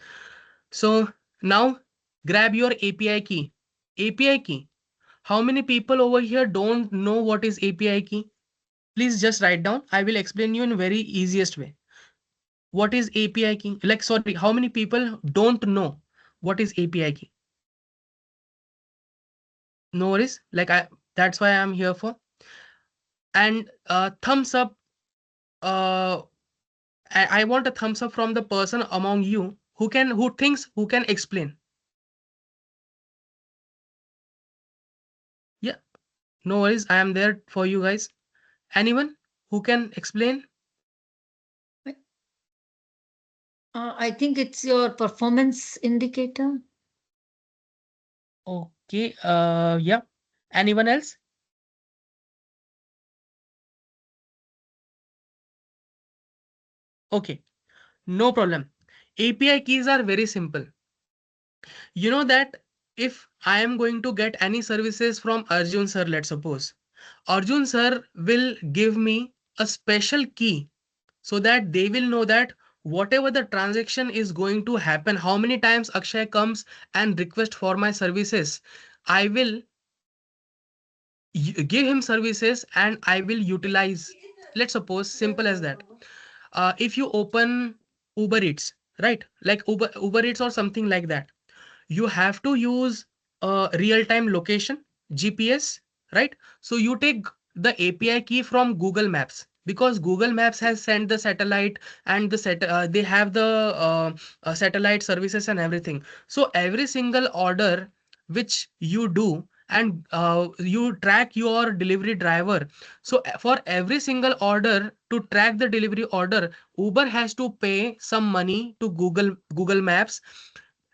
so now grab your API key. API key. How many people over here don't know what is API key? Please just write down. I will explain you in very easiest way. What is API key? Like, sorry, how many people don't know what is API key? No worries. That's why I'm here for. And thumbs up. Uh, I want a thumbs up from the person among you who can explain. Yeah, no worries. I am there for you guys. Anyone who can explain? I think it's your performance indicator. Okay. Yeah. Anyone else? Okay. No problem. API keys are very simple. You know that if I am going to get any services from Arjun sir, let's suppose, Arjun sir will give me a special key so that they will know that whatever the transaction is going to happen, how many times Akshay comes and request for my services, I will give him services and I will utilize. Let's suppose simple as that. If you open Uber Eats, right? Like Uber Eats or something like that, you have to use a real-time location, GPS, right? So you take the API key from Google Maps, because Google Maps has sent the satellite, and they have the satellite services and everything. So every single order which you do, and you track your delivery driver. So for every single order, to track the delivery order, Uber has to pay some money to Google Maps,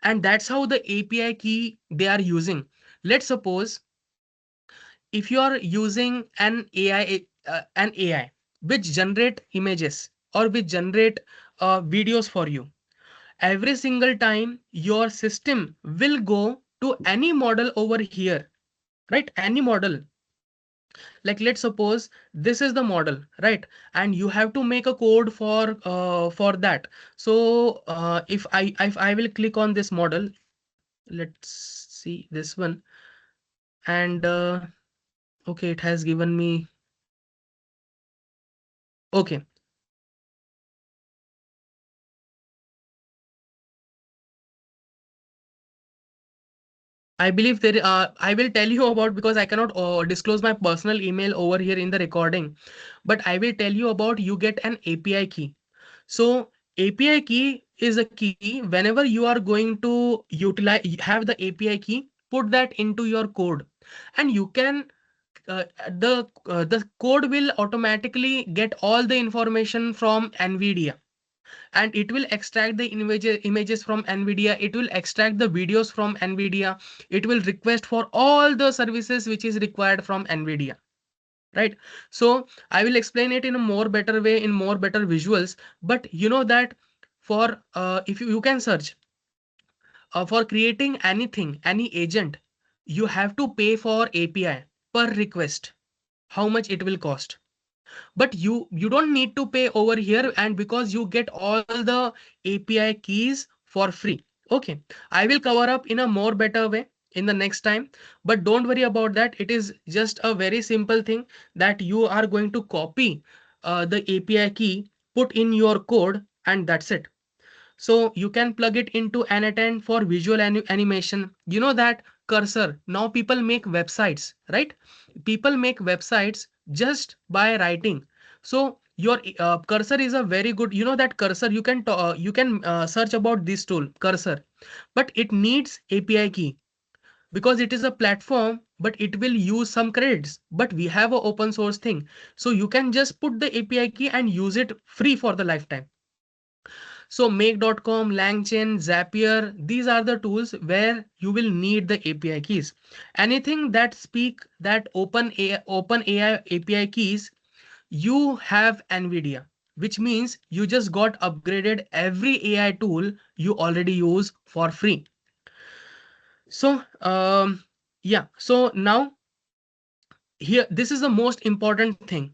and that's how the API key they are using. Let's suppose if you are using an AI which generate images or which generate videos for you, every single time your system will go to any model over here, right? Any model. Like let's suppose this is the model, right? And you have to make a code for that. So if I will click on this model, let's see this one, and okay, it has given me. Okay, I believe there I will tell you about, because I cannot disclose my personal email over here in the recording, but I will tell you about. You get an API key. So API key is a key. Whenever you are going to utilize have the API key, put that into your code, and you can the code will automatically get all the information from NVIDIA, and it will extract the images from NVIDIA. It will extract the videos from NVIDIA. It will request for all the services which is required from NVIDIA. Right. So I will explain it in a more better way, in more better visuals. But you know that for if you can search for creating anything, any agent, you have to pay for API per request, how much it will cost. But you don't need to pay over here, and because you get all the API keys for free. Okay, I will cover up in a more better way in the next time, but don't worry about that. It is just a very simple thing that you are going to copy the API key, put in your code, and that's it. So you can plug it into Anatan for visual animation. You know that cursor. Now people make websites, right? People make websites just by writing. So your cursor is a very good. You know that cursor. You can search about this tool cursor, but it needs API key because it is a platform. But it will use some credits. But we have a open source thing, so you can just put the API key and use it free for the lifetime. So make.com, LangChain, Zapier, these are the tools where you will need the API keys. Anything that speak that open AI API keys, you have NVIDIA, which means you just got upgraded every AI tool you already use for free. So yeah, so now here, this is the most important thing.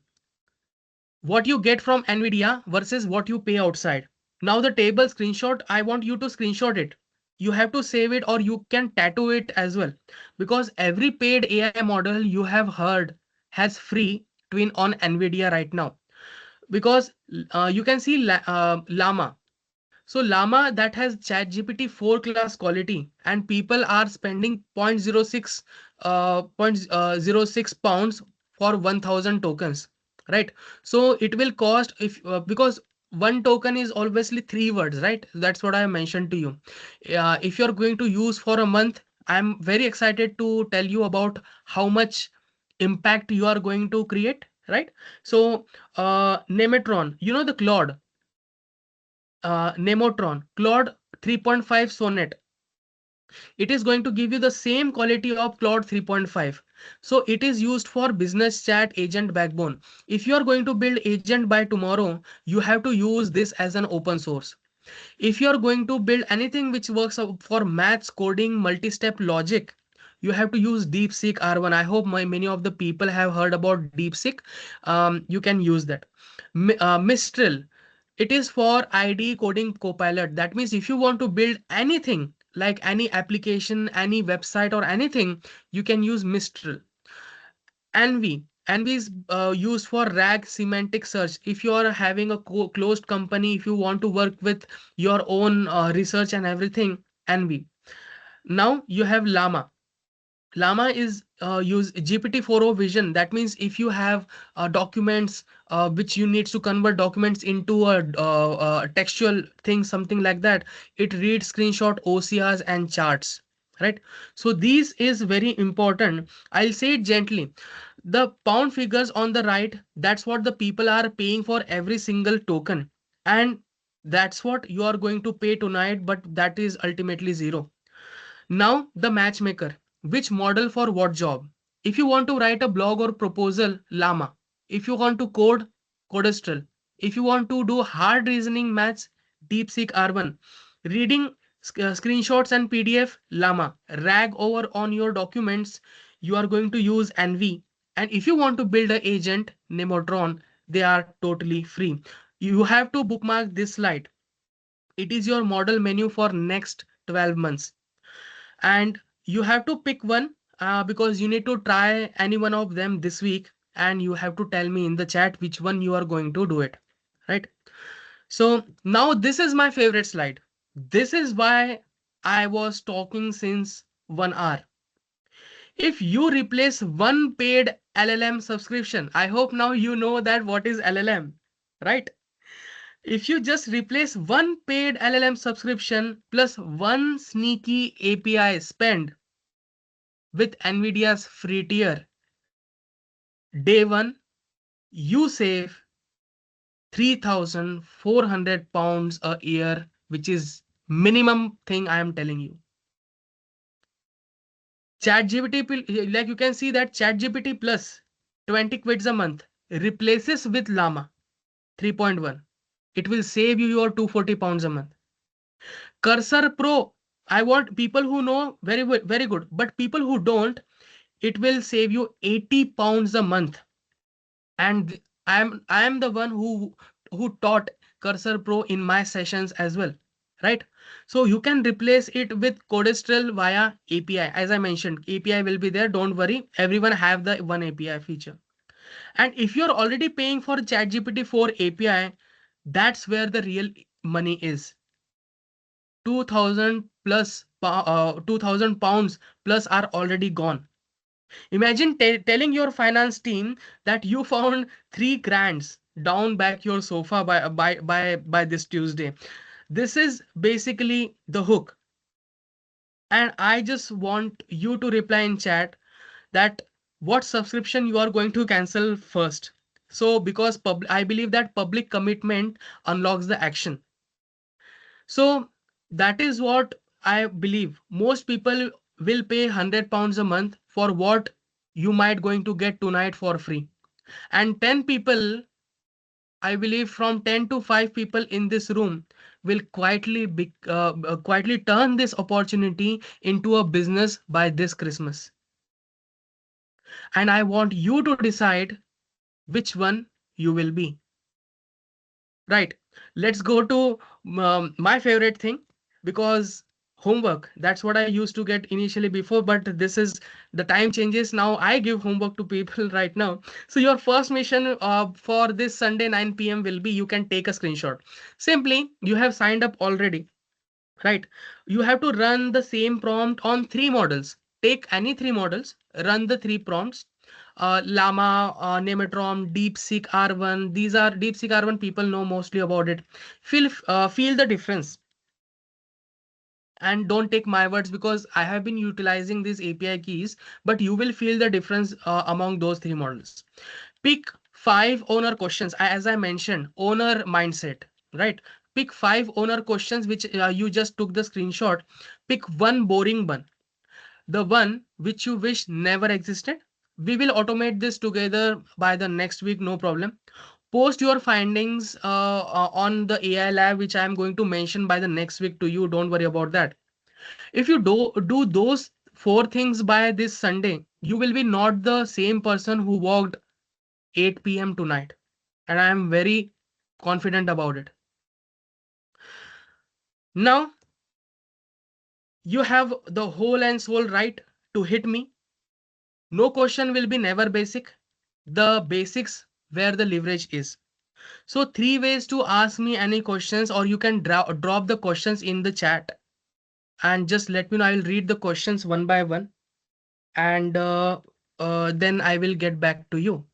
What you get from NVIDIA versus what you pay outside. Now the table screenshot, I want you to screenshot it. You have to save it, or you can tattoo it as well, because every paid AI model you have heard has free twin on NVIDIA right now. Because you can see Llama. So Llama that has ChatGPT 4 class quality, and people are spending 0.06 0.06 pounds for 1000 tokens, right? So it will cost, if because one token is obviously 3 words, right? That's what I mentioned to you. If you're going to use for a month, I'm very excited to tell you about how much impact you are going to create, right? So Nemetron, you know the Claude, Nemotron, Claude 3.5 Sonnet. It is going to give you the same quality of Claude 3.5. So it is used for business chat agent backbone. If you are going to build agent by tomorrow, you have to use this as an open source. If you are going to build anything which works for maths, coding, multi-step logic, you have to use DeepSeek R1. I hope many of the people have heard about DeepSeek. You can use that. Mistral, it is for ID coding copilot. That means if you want to build anything like any application, any website or anything, you can use Mistral. Envy is used for RAG semantic search. If you are having a closed company, if you want to work with your own research and everything, Envy. Now you have Llama. Llama is use GPT-4o vision. That means if you have documents which you need to convert documents into a textual thing, something like that, it reads screenshot, OCRs, and charts. Right. So these is very important. I'll say it gently. The pound figures on the right, that's what the people are paying for every single token. And that's what you are going to pay tonight, but that is ultimately zero. Now the matchmaker, which model for what job? If you want to write a blog or proposal, Llama. If you want to code, Codestral. If you want to do hard reasoning maths, DeepSeek R1. Reading screenshots and PDF, Llama. Rag over on your documents, you are going to use Envy. And if you want to build an agent, Nemotron, they are totally free. You have to bookmark this slide. It is your model menu for next 12 months. And you have to pick one because you need to try any one of them this week, and you have to tell me in the chat which one you are going to do it, right? So now this is my favorite slide. This is why I was talking since 1 hour. If you replace one paid LLM subscription, I hope now you know that what is LLM, right? If you just replace one paid LLM subscription plus one sneaky API spend with NVIDIA's free tier, day one, you save 3,400 pounds a year, which is minimum thing I am telling you. ChatGPT, like you can see that ChatGPT plus 20 quids a month replaces with Llama 3.1. It will save you your 240 pounds a month. Cursor Pro, I want people who know very good, but people who don't, it will save you 80 pounds a month. And I am the one who taught Cursor Pro in my sessions as well, right? So you can replace it with Codestrel via API. As I mentioned, API will be there, don't worry, everyone have the one API feature. And if you're already paying for ChatGPT 4 API, that's where the real money is. 2000 plus 2000 pounds plus are already gone. Imagine telling your finance team that you found 3 grands down back your sofa by this Tuesday. This is basically the hook. And I just want you to reply in chat that what subscription you are going to cancel first. So because I believe that public commitment unlocks the action. So that is what I believe. Most people will pay 100 pounds a month for what you might going to get tonight for free. And 10 people, I believe from 10 to 5 people in this room will quietly turn this opportunity into a business by this Christmas. And I want you to decide which one you will be. Right. Let's go to my favorite thing, because homework, that's what I used to get initially before, but this is the time changes now. I give homework to people right now. So your first mission for this Sunday 9 p.m. will be, you can take a screenshot. Simply, you have signed up already, right? You have to run the same prompt on 3 models. Take any 3 models, run the 3 prompts. Llama, Nematron, DeepSeek R1. These are DeepSeek R1. People know mostly about it. Feel the difference. And don't take my words, because I have been utilizing these API keys, but you will feel the difference among those 3 models. Pick 5 owner questions. As I mentioned, owner mindset, right? Pick 5 owner questions, which you just took the screenshot. Pick one boring one, the one which you wish never existed. We will automate this together by the next week, no problem. Post your findings on the AI lab, which I am going to mention by the next week to you. Don't worry about that. If you do those 4 things by this Sunday, you will be not the same person who walked 8 p.m. tonight. And I am very confident about it. Now, you have the whole and soul right to hit me. No question will be never basic. The basics where the leverage is. So 3 ways to ask me any questions, or you can drop the questions in the chat and just let me know. I will read the questions one by one, and then I will get back to you.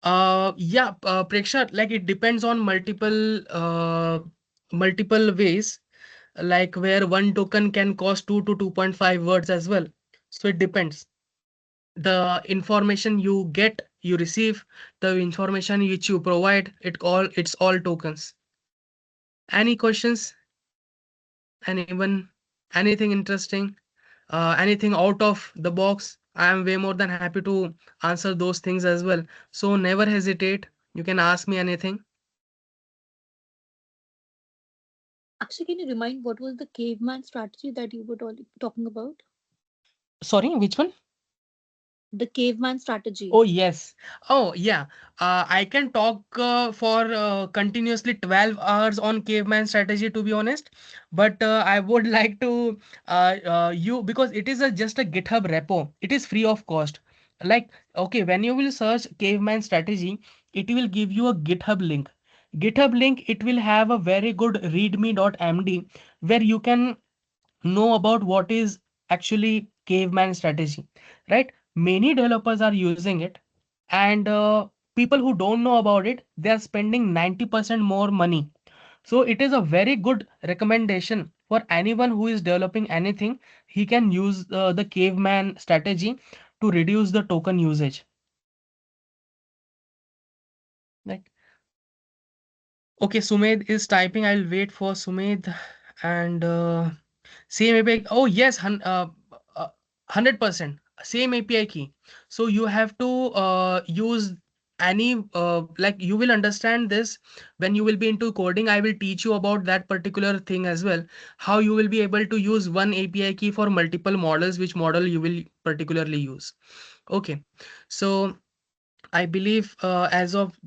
Yeah, Preksha, like it depends on multiple ways, like where one token can cost 2 to 2.5 words as well. So it depends. The information you get, you receive, the information which you provide, it's all tokens. Any questions? Anyone? Anything interesting? Anything out of the box? I am way more than happy to answer those things as well. So never hesitate. You can ask me anything. Actually, can you remind what was the caveman strategy that you were talking about? Sorry, which one? The caveman strategy. Oh, yes. Oh, yeah. I can talk for continuously 12 hours on Caveman Strategy, to be honest. But I would like to because it is just a GitHub repo. It is free of cost. Like, okay, when you will search Caveman Strategy, it will give you a GitHub link. GitHub link, it will have a very good readme.md where you can know about what is actually Caveman Strategy, right? Many developers are using it, and people who don't know about it, they are spending 90% more money. So it is a very good recommendation for anyone who is developing anything. He can use the Caveman Strategy to reduce the token usage. Right. Okay, Sumedh is typing. I'll wait for Sumedh. And same API. Oh yes, 100%. Same API key. So you have to use any like you will understand this when you will be into coding. I will teach you about that particular thing as well. How you will be able to use one API key for multiple models, which model you will particularly use. Okay, so I believe as of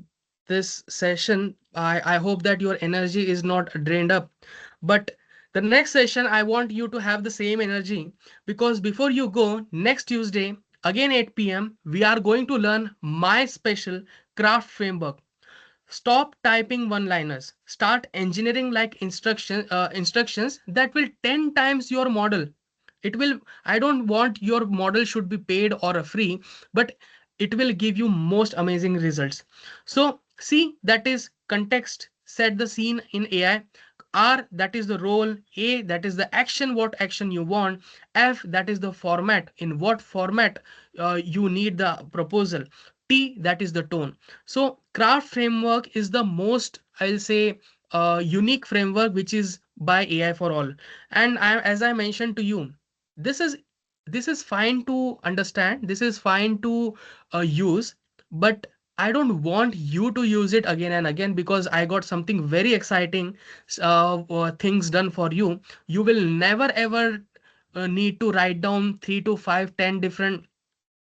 this session, I hope that your energy is not drained up. But the next session, I want you to have the same energy, because before you go, next Tuesday, again 8 p.m., we are going to learn my special craft framework. Stop typing one-liners. Start engineering like instructions that will 10 times your model. It will, I don't want your model should be paid or a free, but it will give you most amazing results. So C, that is context, set the scene in AI. R, that is the role. A, that is the action, what action you want. F, that is the format, in what format you need the proposal. T, that is the tone. So craft framework is the most, I'll say, unique framework which is by AI for all. And as I mentioned to you, this is this is fine to understand, this is fine to use, but I don't want you to use it again and again, because I got something very exciting things done for you. You will never ever need to write down 3 to 5, 10 different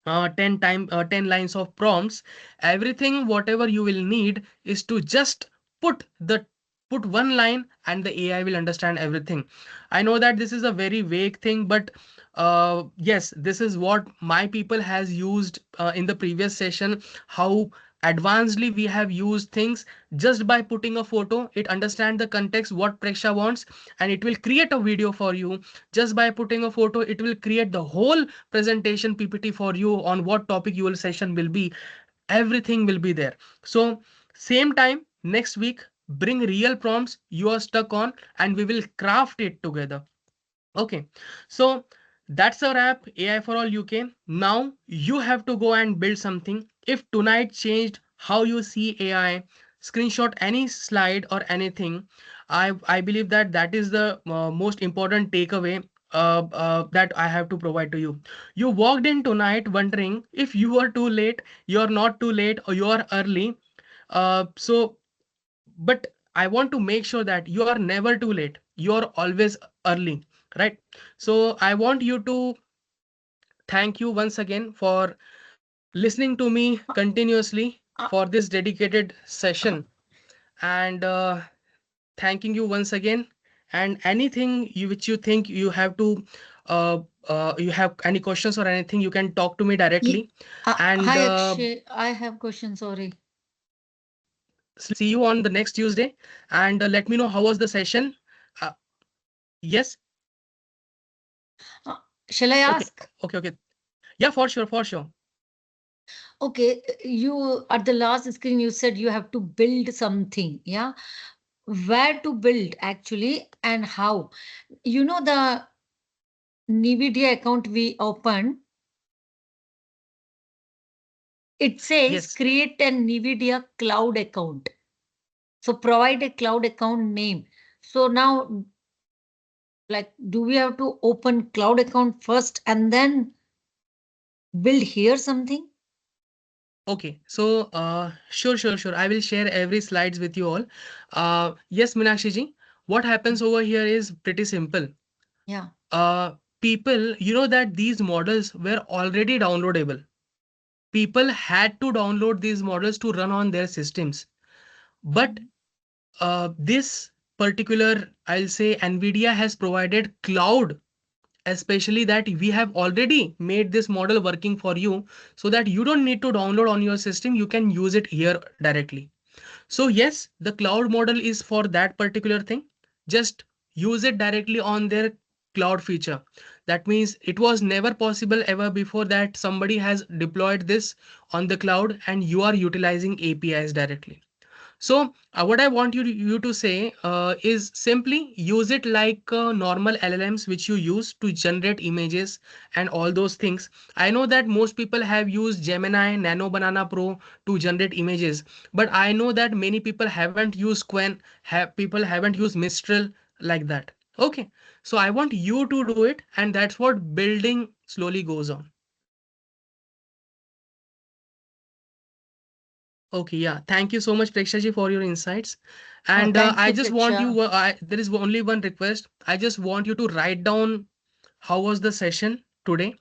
10 lines of prompts. Everything whatever you will need is to just put the put one line and the AI will understand everything. I know that this is a very vague thing, but yes, this is what my people has used in the previous session, how advancedly we have used things. Just by putting a photo, it understand the context what Preksha wants, and it will create a video for you. Just by putting a photo, it will create the whole presentation PPT for you on what topic your session will be. Everything will be there. So same time next week, bring real prompts you are stuck on, and we will craft it together. Okay, so that's a wrap. AI for all UK. Now you have to go and build something. If tonight changed how you see AI, screenshot any slide or anything. I believe that that is the most important takeaway that I have to provide to you. You walked in tonight wondering if you are too late, you're not too late, or you are early. So but I want to make sure that you are never too late, you're always early, right? So I want you to thank you once again for listening to me continuously for this dedicated session, and thanking you once again. And anything which you think you have to you have any questions or anything, you can talk to me directly. And Hi Akshay, I have question. Sorry. see you on the next Tuesday, and let me know how was the session. uh, yes. Shall I Okay, ask? okay. Yeah, for sure, for sure. Okay, you at the last screen you said you have to build something. Yeah, where to build actually and how? You know the NVIDIA account we opened. It says Yes. create an NVIDIA cloud account. So provide a cloud account name. So now, like, do we have to open cloud account first and then build here something? Okay. So, sure. I will share every slides with you all. Yes, Meenakshi ji, what happens over here is pretty simple. Yeah. People, you know that these models were already downloadable. People had to download these models to run on their systems. But this particular, I'll say, NVIDIA has provided cloud, especially that we have already made this model working for you, so that you don't need to download on your system, you can use it here directly. So yes, the cloud model is for that particular thing. Just use it directly on their cloud feature. That means it was never possible ever before that somebody has deployed this on the cloud and you are utilizing APIs directly. So what I want you to say is simply use it like normal LLMs which you use to generate images and all those things. I know that most people have used Gemini Nano Banana Pro to generate images, but I know that many people haven't used Quen, people haven't used Mistral like that. Okay, so I want you to do it, and that's what building slowly goes on. Okay, yeah. Thank you so much, Prekshaji, for your insights. And Thank I you, just want Preksha. you, there is only one request. I just want you to write down how was the session today.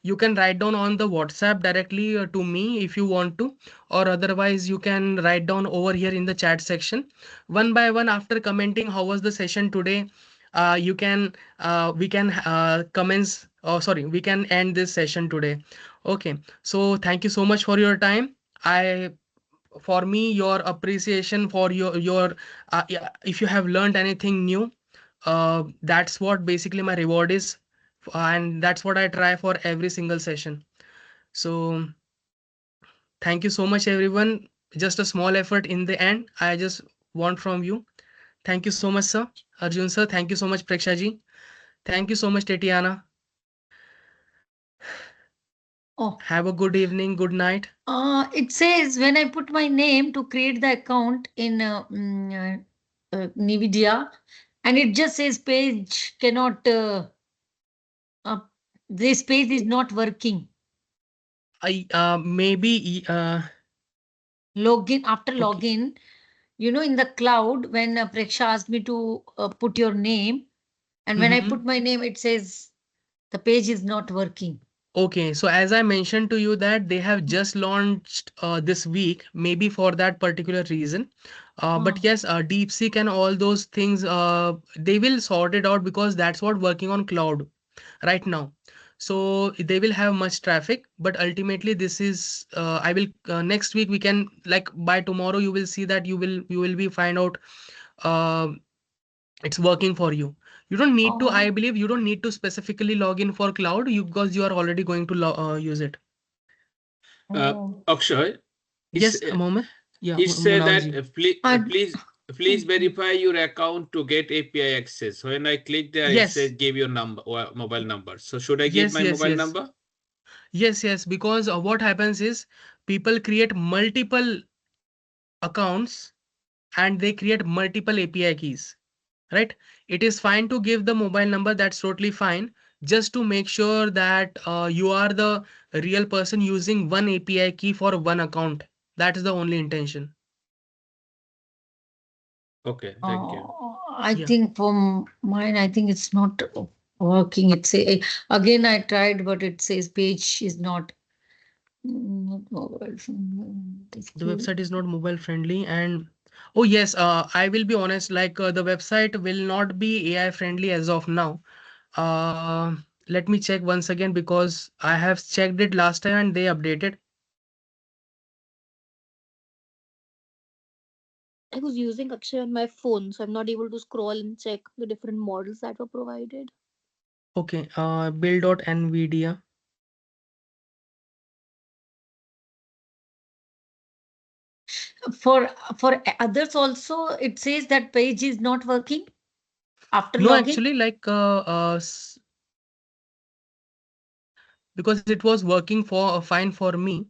You can write down on the WhatsApp directly to me if you want to, or otherwise you can write down over here in the chat section. One by one, after commenting how was the session today, we can commence, oh, sorry, we can end this session today. Okay, so thank you so much for your time. I For me, your appreciation for your yeah, if you have learned anything new, that's what basically my reward is, and that's what I try for every single session. So thank you so much, everyone. Just a small effort in the end I just want from you. Thank you so much, sir. Arjun sir, thank you so much. Prekshaji, thank you so much. Tatiana, Oh, have a good evening, good night. it says when I put my name to create the account in NVIDIA, and it just says page cannot, uh, this page is not working. I maybe Login, after okay. login, in the cloud, when Preksha asked me to put your name, and when I Mhm. put my name, it says the page is not working. Okay, so as I mentioned to you that they have just launched this week, maybe for that particular reason. But Ah, yes, DeepSeek and all those things, they will sort it out because that's what working on cloud right now. So they will have much traffic, but ultimately this is I will next week we can, like, by tomorrow you will see that you will be find out uh, it's working for you. You don't need to, I oh, believe you don't need to specifically log in for cloud, you because you are already going to use it. oh. Akshay, it's Yes, a moment. Yeah, it said Munal that ji. And, please verify your account to get API access. When I click there, it Yes, says give your number or mobile number. So should I give yes, my yes, mobile yes, number? yes, because what happens is people create multiple accounts and they create multiple API keys, right? It is fine to give the mobile number, that's totally fine, just to make sure that you are the real person using one API key for one account. That is the only intention. Okay, thank you. I Yeah. think from mine, I think it's not working. Again, I tried, but it says page is not. Not mobile phone, The website is not mobile friendly, and oh yes, I will be honest, like the website will not be AI friendly as of now. uh Let me check once again because I have checked it last time and they updated. I was using Akshay on my phone, so I'm not able to scroll and check the different models that were provided. Okay, build.nvidia. for others also, it says that page is not working after No, login. actually, like because it was working for fine for me.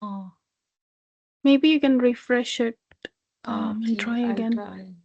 Oh, Maybe you can refresh it and okay, try I'll again. try.